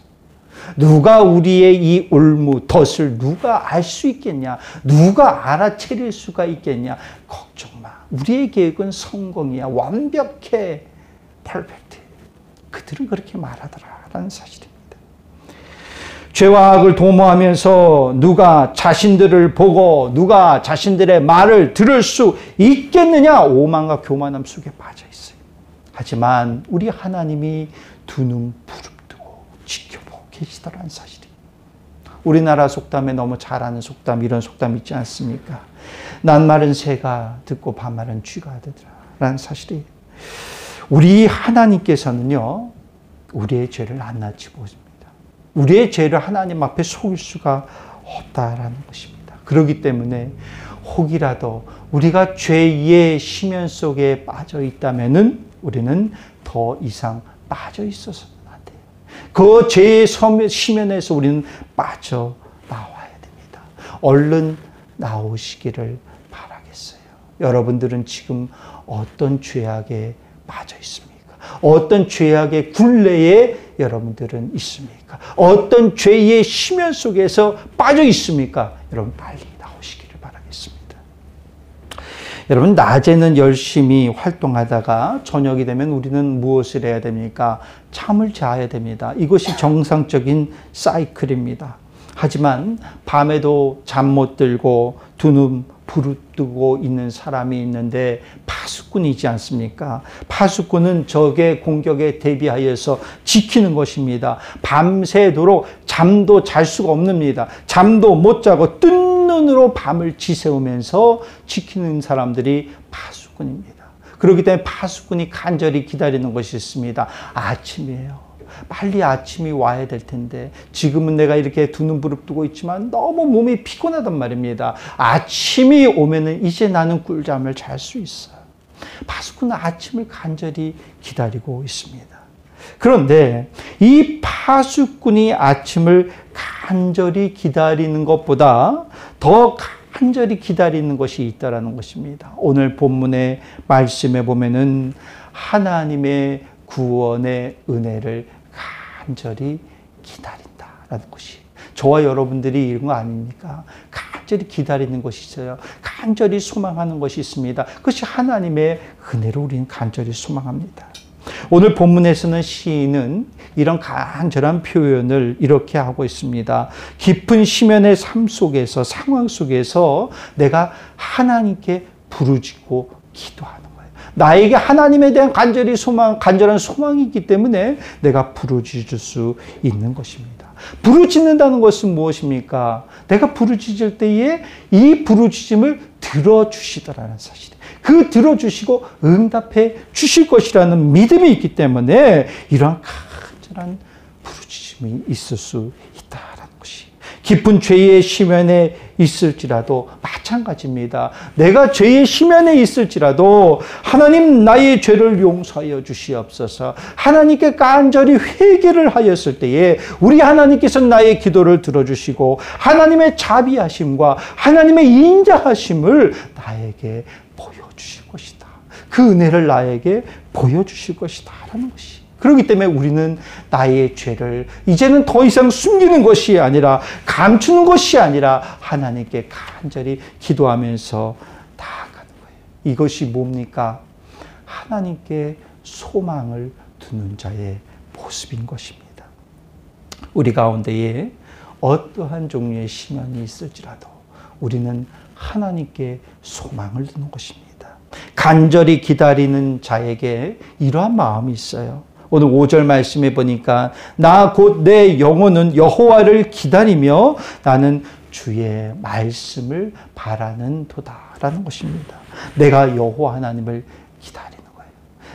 누가 우리의 이 올무, 덫을 누가 알 수 있겠냐? 누가 알아채릴 수가 있겠냐? 걱정 마. 우리의 계획은 성공이야. 완벽해. 퍼펙트. 그들은 그렇게 말하더라라는 사실입니다. 죄와 악을 도모하면서 누가 자신들을 보고 누가 자신들의 말을 들을 수 있겠느냐? 오만과 교만함 속에 빠져 있어요. 하지만 우리 하나님이 두 눈 부릅뜨고 지켜보고 계시더라는 사실이. 우리나라 속담에 너무 잘 아는 속담, 이런 속담 있지 않습니까? 낱말은 새가 듣고 반말은 쥐가 되더라라는 사실이. 우리 하나님께서는요, 우리의 죄를 낱낱이 보십니다. 우리의 죄를 하나님 앞에 속일 수가 없다라는 것입니다. 그렇기 때문에 혹이라도 우리가 죄의 심연 속에 빠져 있다면은 우리는 더 이상 빠져 있어서는 안 돼요. 그 죄의 심연에서 우리는 빠져 나와야 얼른 나오시기를 바라겠어요. 여러분들은 지금 어떤 죄악에 빠져 있습니까? 어떤 죄악의 굴레에 여러분들은 있습니까? 어떤 죄의 심연 속에서 빠져 있습니까? 여러분 빨리 나오시기를 바라겠습니다. 여러분 낮에는 열심히 활동하다가 저녁이 되면 우리는 무엇을 해야 됩니까? 잠을 자야 됩니다. 이것이 정상적인 사이클입니다. 하지만 밤에도 잠 못 들고 두 눈 부릅뜨고 있는 사람이 있는데 파수꾼이지 않습니까? 파수꾼은 적의 공격에 대비하여서 지키는 것입니다. 밤새도록 잠도 잘 수가 없습니다. 잠도 못 자고 뜬 눈으로 밤을 지새우면서 지키는 사람들이 파수꾼입니다. 그렇기 때문에 파수꾼이 간절히 기다리는 것이 있습니다. 아침이에요. 빨리 아침이 와야 될 텐데 지금은 내가 이렇게 두 눈 부릅뜨고 있지만 너무 몸이 피곤하단 말입니다. 아침이 오면은 이제 나는 꿀잠을 잘 수 있어요. 파수꾼은 아침을 간절히 기다리고 있습니다. 그런데 이 파수꾼이 아침을 간절히 기다리는 것보다 더 간절히 기다리는 것이 있다라는 것입니다. 오늘 본문의 말씀에 보면은 하나님의 구원의 은혜를 간절히 기다린다라는 것이, 저와 여러분들이 이런 거 아닙니까? 간절히 기다리는 것이 있어요. 간절히 소망하는 것이 있습니다. 그것이 하나님의 은혜로 우리는 간절히 소망합니다. 오늘 본문에서는 시인은 이런 간절한 표현을 이렇게 하고 있습니다. 깊은 시면의 삶 속에서, 상황 속에서 내가 하나님께 부르짖고 기도하는 거예요. 나에게 하나님에 대한 간절한 소망이 있기 때문에 내가 부르짖을 수 있는 것입니다. 부르짖는다는 것은 무엇입니까? 내가 부르짖을 때에 이 부르짖음을 들어주시더라는 사실이에요. 그 들어주시고 응답해 주실 것이라는 믿음이 있기 때문에 이러한 간절한 부르짖음이 있을 수 있다라는 것이, 깊은 죄의 심연에 있을지라도 마찬가지입니다. 내가 죄의 심연에 있을지라도 하나님 나의 죄를 용서하여 주시옵소서. 하나님께 간절히 회개를 하였을 때에 우리 하나님께서 나의 기도를 들어주시고 하나님의 자비하심과 하나님의 인자하심을 나에게 보여주실 것이다. 그 은혜를 나에게 보여주실 것이다 라는 것이, 그렇기 때문에 우리는 나의 죄를 이제는 더 이상 숨기는 것이 아니라, 감추는 것이 아니라 하나님께 간절히 기도하면서 나아가는 거예요. 이것이 뭡니까? 하나님께 소망을 두는 자의 모습인 것입니다. 우리 가운데에 어떠한 종류의 시련이 있을지라도 우리는 하나님께 소망을 두는 것입니다. 간절히 기다리는 자에게 이러한 마음이 있어요. 오늘 5절 말씀에 보니까 나 곧 내 영혼은 여호와를 기다리며 나는 주의 말씀을 바라는 도다라는 것입니다. 내가 여호와 하나님을 기다리는 거예요.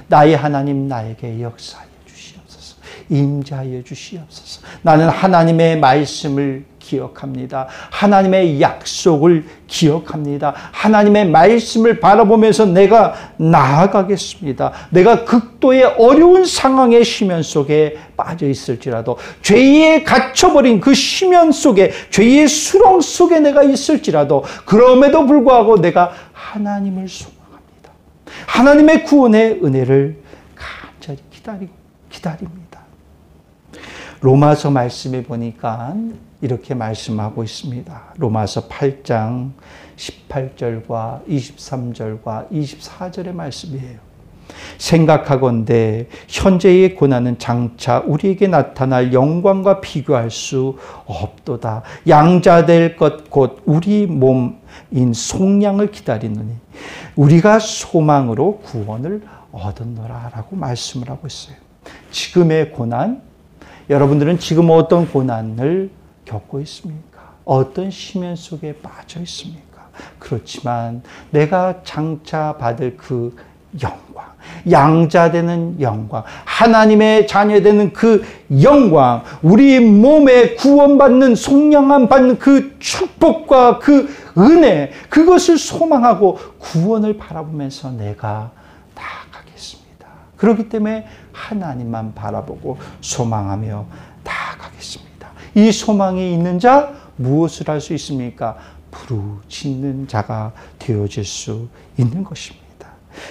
나의 하나님 나에게 역사하여 주시옵소서. 임재하여 주시옵소서. 나는 하나님의 말씀을 기억합니다. 하나님의 약속을 기억합니다. 하나님의 말씀을 바라보면서 내가 나아가겠습니다. 내가 극도의 어려운 상황의 심연 속에 빠져 있을지라도, 죄에 갇혀버린 그 심연 속에, 죄의 수렁 속에 내가 있을지라도, 그럼에도 불구하고 내가 하나님을 소망합니다. 하나님의 구원의 은혜를 간절히 기다립니다. 로마서 말씀에 보니까 이렇게 말씀하고 있습니다. 로마서 8장 18절과 23절과 24절의 말씀이에요. 생각하건대 현재의 고난은 장차 우리에게 나타날 영광과 비교할 수 없도다. 양자될 것 곧 우리 몸인 속량을 기다리느니 우리가 소망으로 구원을 얻었노라 라고 말씀을 하고 있어요. 지금의 고난, 여러분들은 지금 어떤 고난을 겪고 있습니까? 어떤 심연 속에 빠져 있습니까? 그렇지만 내가 장차 받을 그 영광, 양자되는 영광, 하나님의 자녀되는 그 영광, 우리 몸에 구원받는, 속량함 받는 그 축복과 그 은혜, 그것을 소망하고 구원을 바라보면서 내가 나아가겠습니다. 그렇기 때문에 하나님만 바라보고 소망하며 나아가겠습니다. 이 소망이 있는 자 무엇을 할 수 있습니까? 부르짖는 자가 되어질 수 있는 것입니다.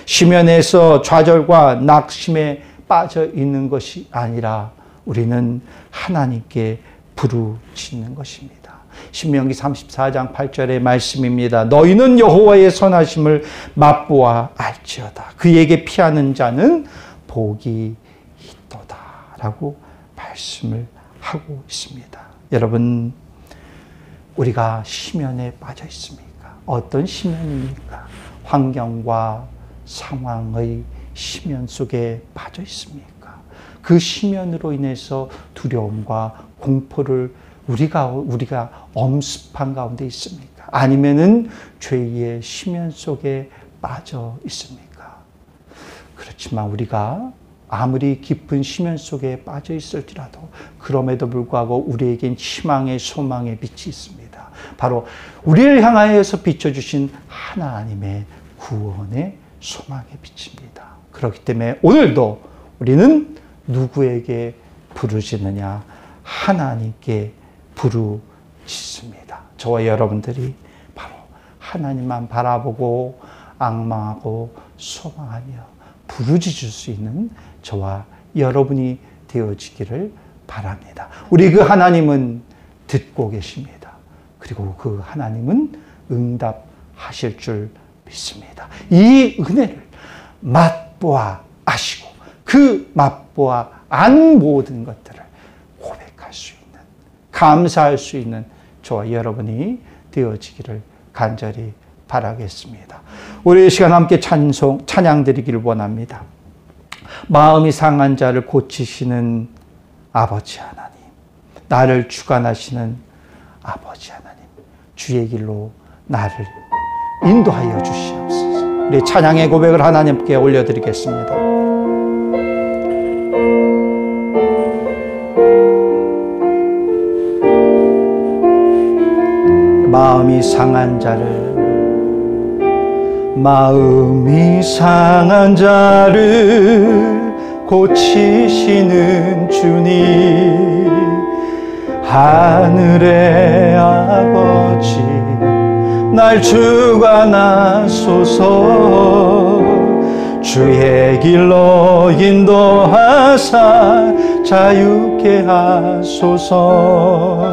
시면에서 좌절과 낙심에 빠져 있는 것이 아니라 우리는 하나님께 부르짖는 것입니다. 신명기 34장 8절의 말씀입니다. 너희는 여호와의 선하심을 맛보아 알지어다. 그에게 피하는 자는 복이 있도다 라고 말씀을 하고 있습니다. 여러분, 우리가 시면에 빠져 있습니까? 어떤 시면입니까? 환경과 상황의 시면 속에 빠져 있습니까? 그 시면으로 인해서 두려움과 공포를 우리가 엄습한 가운데 있습니까? 아니면은 죄의 시면 속에 빠져 있습니까? 그렇지만 우리가 아무리 깊은 시면 속에 빠져 있을지라도 그럼에도 불구하고 우리에겐 희망의 소망의 빛이 있습니다. 바로 우리를 향하여서 비춰주신 하나님의 구원의 소망의 빛입니다. 그렇기 때문에 오늘도 우리는 누구에게 부르짖느냐? 하나님께 부르짖습니다. 저와 여러분들이 바로 하나님만 바라보고 악망하고 소망하며 부르짖을 수 있는 저와 여러분이 되어지기를 바랍니다. 우리 그 하나님은 듣고 계십니다. 그리고 그 하나님은 응답하실 줄 믿습니다. 이 은혜를 맛보아 아시고 그 맛보아 안 모든 것들을 고백할 수 있는, 감사할 수 있는 저와 여러분이 되어지기를 간절히 바라겠습니다. 우리 이 시간 함께 찬양 드리기를 원합니다. 마음이 상한 자를 고치시는 아버지 하나님, 나를 주관하시는 아버지 하나님, 주의 길로 나를 인도하여 주시옵소서. 우리 찬양의 고백을 하나님께 올려드리겠습니다. 마음이 상한 자를 고치시는 주님, 하늘의 아버지 날 주관하소서. 주의 길로 인도하사 자유케 하소서.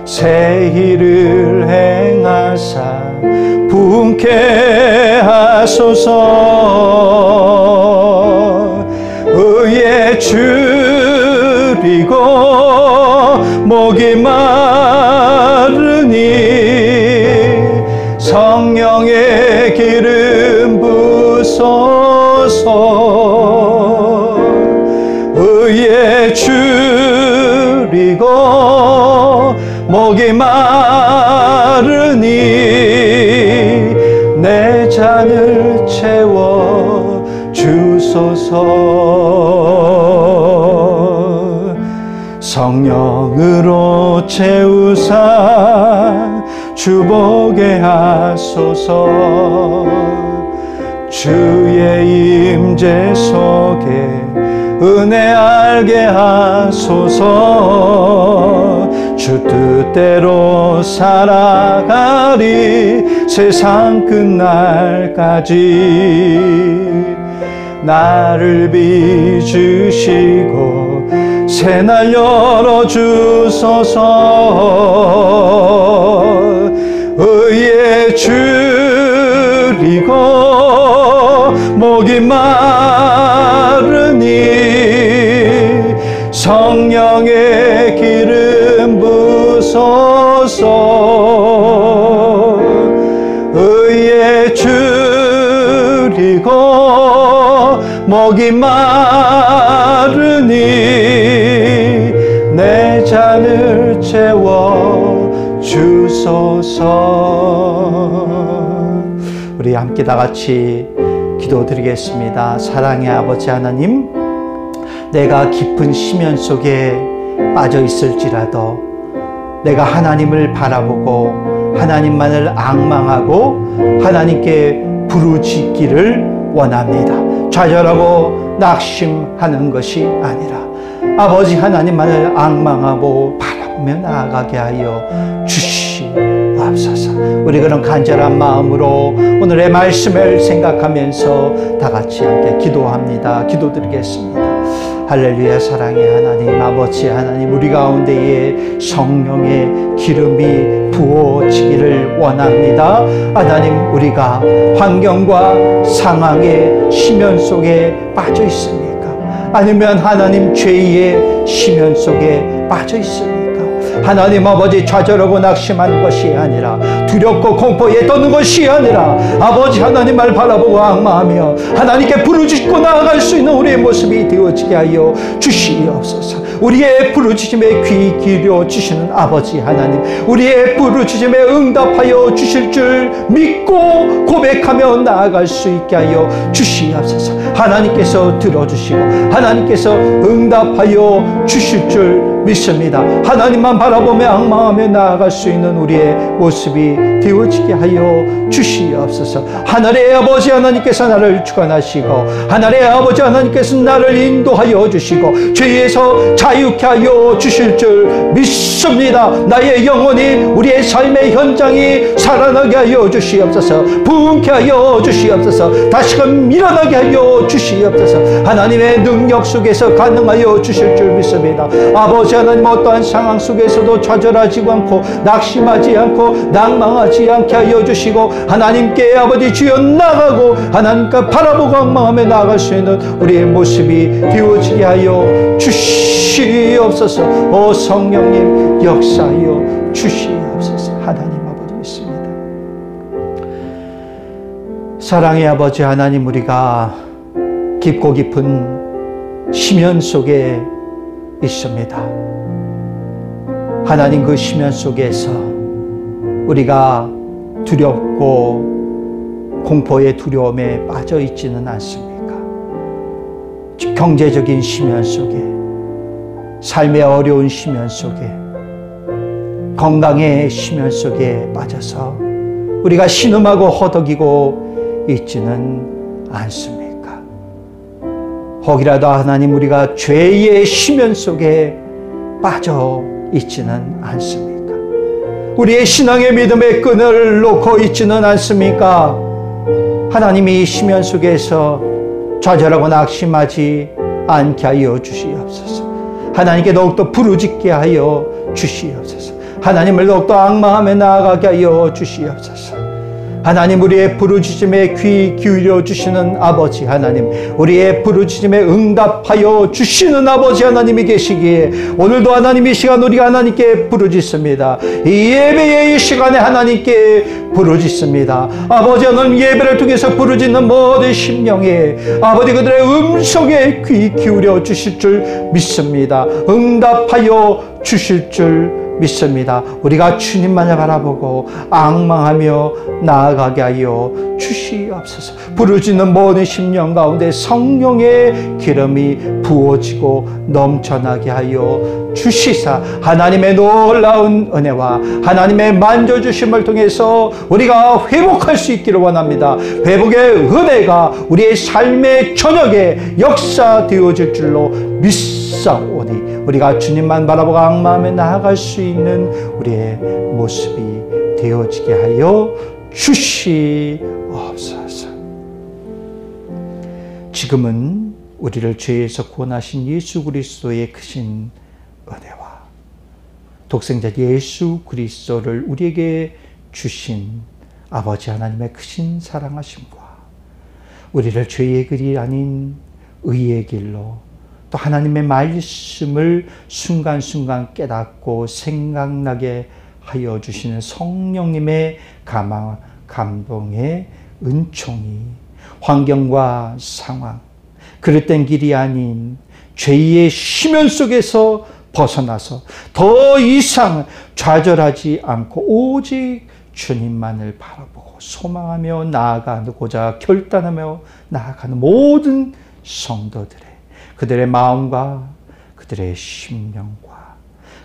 새 일을 행하사 부흥케 하소서. 의에 줄이고 목이 마르니 성령의 기름 부소서. 의에 줄이고 목이 마르니 내 잔을 채워 주소서. 성령으로 채우사 주보게 하소서. 주의 임재 속에 은혜 알게 하소서. 주 뜻대로 살아가리 세상 끝날까지. 나를 빚으시고 새날 열어주소서. 의에 줄이고 목이 마르니 성령의 기름 부소서. 의에 줄이고 목이 마르니 내 잔을 채워 주소서. 우리 함께 다 같이 기도드리겠습니다. 사랑의 아버지 하나님, 내가 깊은 시면 속에 빠져 있을지라도 내가 하나님을 바라보고 하나님만을 앙망하고 하나님께 부르짖기를 원합니다. 좌절하고 낙심하는 것이 아니라 아버지 하나님만을 앙망하고 바라보고 파며 나아가게 하여 주시옵소서. 우리 그런 간절한 마음으로 오늘의 말씀을 생각하면서 다 같이 함께 기도합니다. 기도드리겠습니다. 할렐루야. 사랑의 하나님, 아버지 하나님, 우리 가운데에 성령의 기름이 부어지기를 원합니다. 하나님, 우리가 환경과 상황의 심연 속에 빠져 있습니까? 아니면 하나님 죄의 심연 속에 빠져 있습니까? 하나님 아버지, 좌절하고 낙심하는 것이 아니라, 두렵고 공포에 떠는 것이 아니라, 아버지 하나님을 바라보고 앙마하며 하나님께 부르짖고 나아갈 수 있는 우리의 모습이 되어지게 하여 주시옵소서. 우리의 부르짖음에 귀 기울여 주시는 아버지 하나님, 우리의 부르짖음에 응답하여 주실 줄 믿고 고백하며 나아갈 수 있게 하여 주시옵소서. 하나님께서 들어주시고 하나님께서 응답하여 주실 줄 믿습니다. 하나님만 바라보며 앙망하며 나아갈 수 있는 우리의 모습이 되어지게 하여 주시옵소서. 하늘의 아버지 하나님께서 나를 주관하시고, 하늘의 아버지 하나님께서 나를 인도하여 주시고, 죄에서 자유케 하여 주실 줄 믿습니다. 나의 영혼이, 우리의 삶의 현장이 살아나게 하여 주시옵소서. 부흥케 하여 주시옵소서. 다시금 일어나게 하여 주시옵소서. 하나님의 능력 속에서 가능하여 주실 줄 믿습니다. 아버지 하나님, 어떠한 상황 속에서도 좌절하지 않고 낙심하지 않고 낭망하지 않게 하여 주시고, 하나님께 아버지 주여 나가고 하나님께 바라보고 앙망하며 나아갈 수 있는 우리의 모습이 되어지게 하여 주시옵소서. 오 성령님, 역사하여 주시옵소서. 하나님 아버지 믿습니다. 사랑의 아버지 하나님, 우리가 깊고 깊은 심연 속에 있습니다. 하나님, 그 심연 속에서 우리가 두렵고 공포의 두려움에 빠져 있지는 않습니까? 경제적인 심연 속에, 삶의 어려운 심연 속에, 건강의 심연 속에 빠져서 우리가 신음하고 허덕이고 있지는 않습니까? 혹이라도 하나님, 우리가 죄의 심연 속에 빠져 있지는 않습니까? 우리의 신앙의 믿음의 끈을 놓고 있지는 않습니까? 하나님이 이 심연 속에서 좌절하고 낙심하지 않게 하여 주시옵소서. 하나님께 더욱더 부르짖게 하여 주시옵소서. 하나님을 더욱더 앙망하며 나아가게 하여 주시옵소서. 하나님, 우리의 부르짖음에 귀 기울여 주시는 아버지 하나님, 우리의 부르짖음에 응답하여 주시는 아버지 하나님이 계시기에 오늘도 하나님 이 시간 우리가 하나님께 부르짖습니다. 이 예배의 이 시간에 하나님께 부르짖습니다. 아버지, 하나님 예배를 통해서 부르짖는 모든 심령에 아버지 그들의 음성에 귀 기울여 주실 줄 믿습니다. 응답하여 주실 줄 믿습니다. 우리가 주님만을 바라보고 앙망하며 나아가게 하여 주시옵소서. 부르짖는 모든 심령 가운데 성령의 기름이 부어지고 넘쳐나게 하여 주시사, 하나님의 놀라운 은혜와 하나님의 만져주심을 통해서 우리가 회복할 수 있기를 원합니다. 회복의 은혜가 우리의 삶의 저녁에 역사되어질 줄로 믿사오니, 우리가 주님만 바라보고 앙망하며 나아갈 수 있는 우리의 모습이 되어지게 하여 주시옵소서. 지금은 우리를 죄에서 구원하신 예수 그리스도의 크신 은혜와 독생자 예수 그리스도를 우리에게 주신 아버지 하나님의 크신 사랑하심과 우리를 죄의 길이 아닌 의의 길로, 또 하나님의 말씀을 순간순간 깨닫고 생각나게 하여 주시는 성령님의 감동의 은총이 환경과 상황, 그릇된 길이 아닌 죄의 심연 속에서 벗어나서 더 이상 좌절하지 않고 오직 주님만을 바라보고 소망하며 나아가고자 결단하며 나아가는 모든 성도들의, 그들의 마음과 그들의 심령과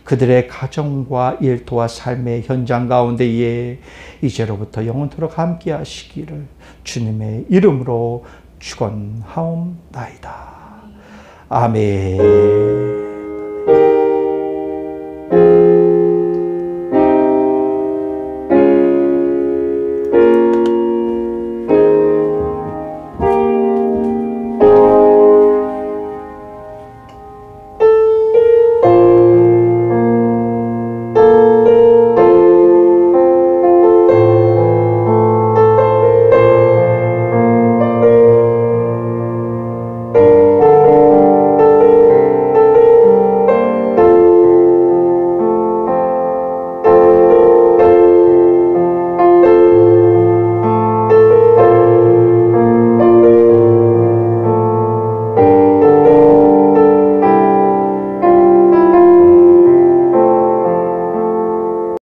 그들의 가정과 일터와 삶의 현장 가운데에 이제로부터 영원토록 함께 하시기를 주님의 이름으로 축원하옵나이다. 아멘.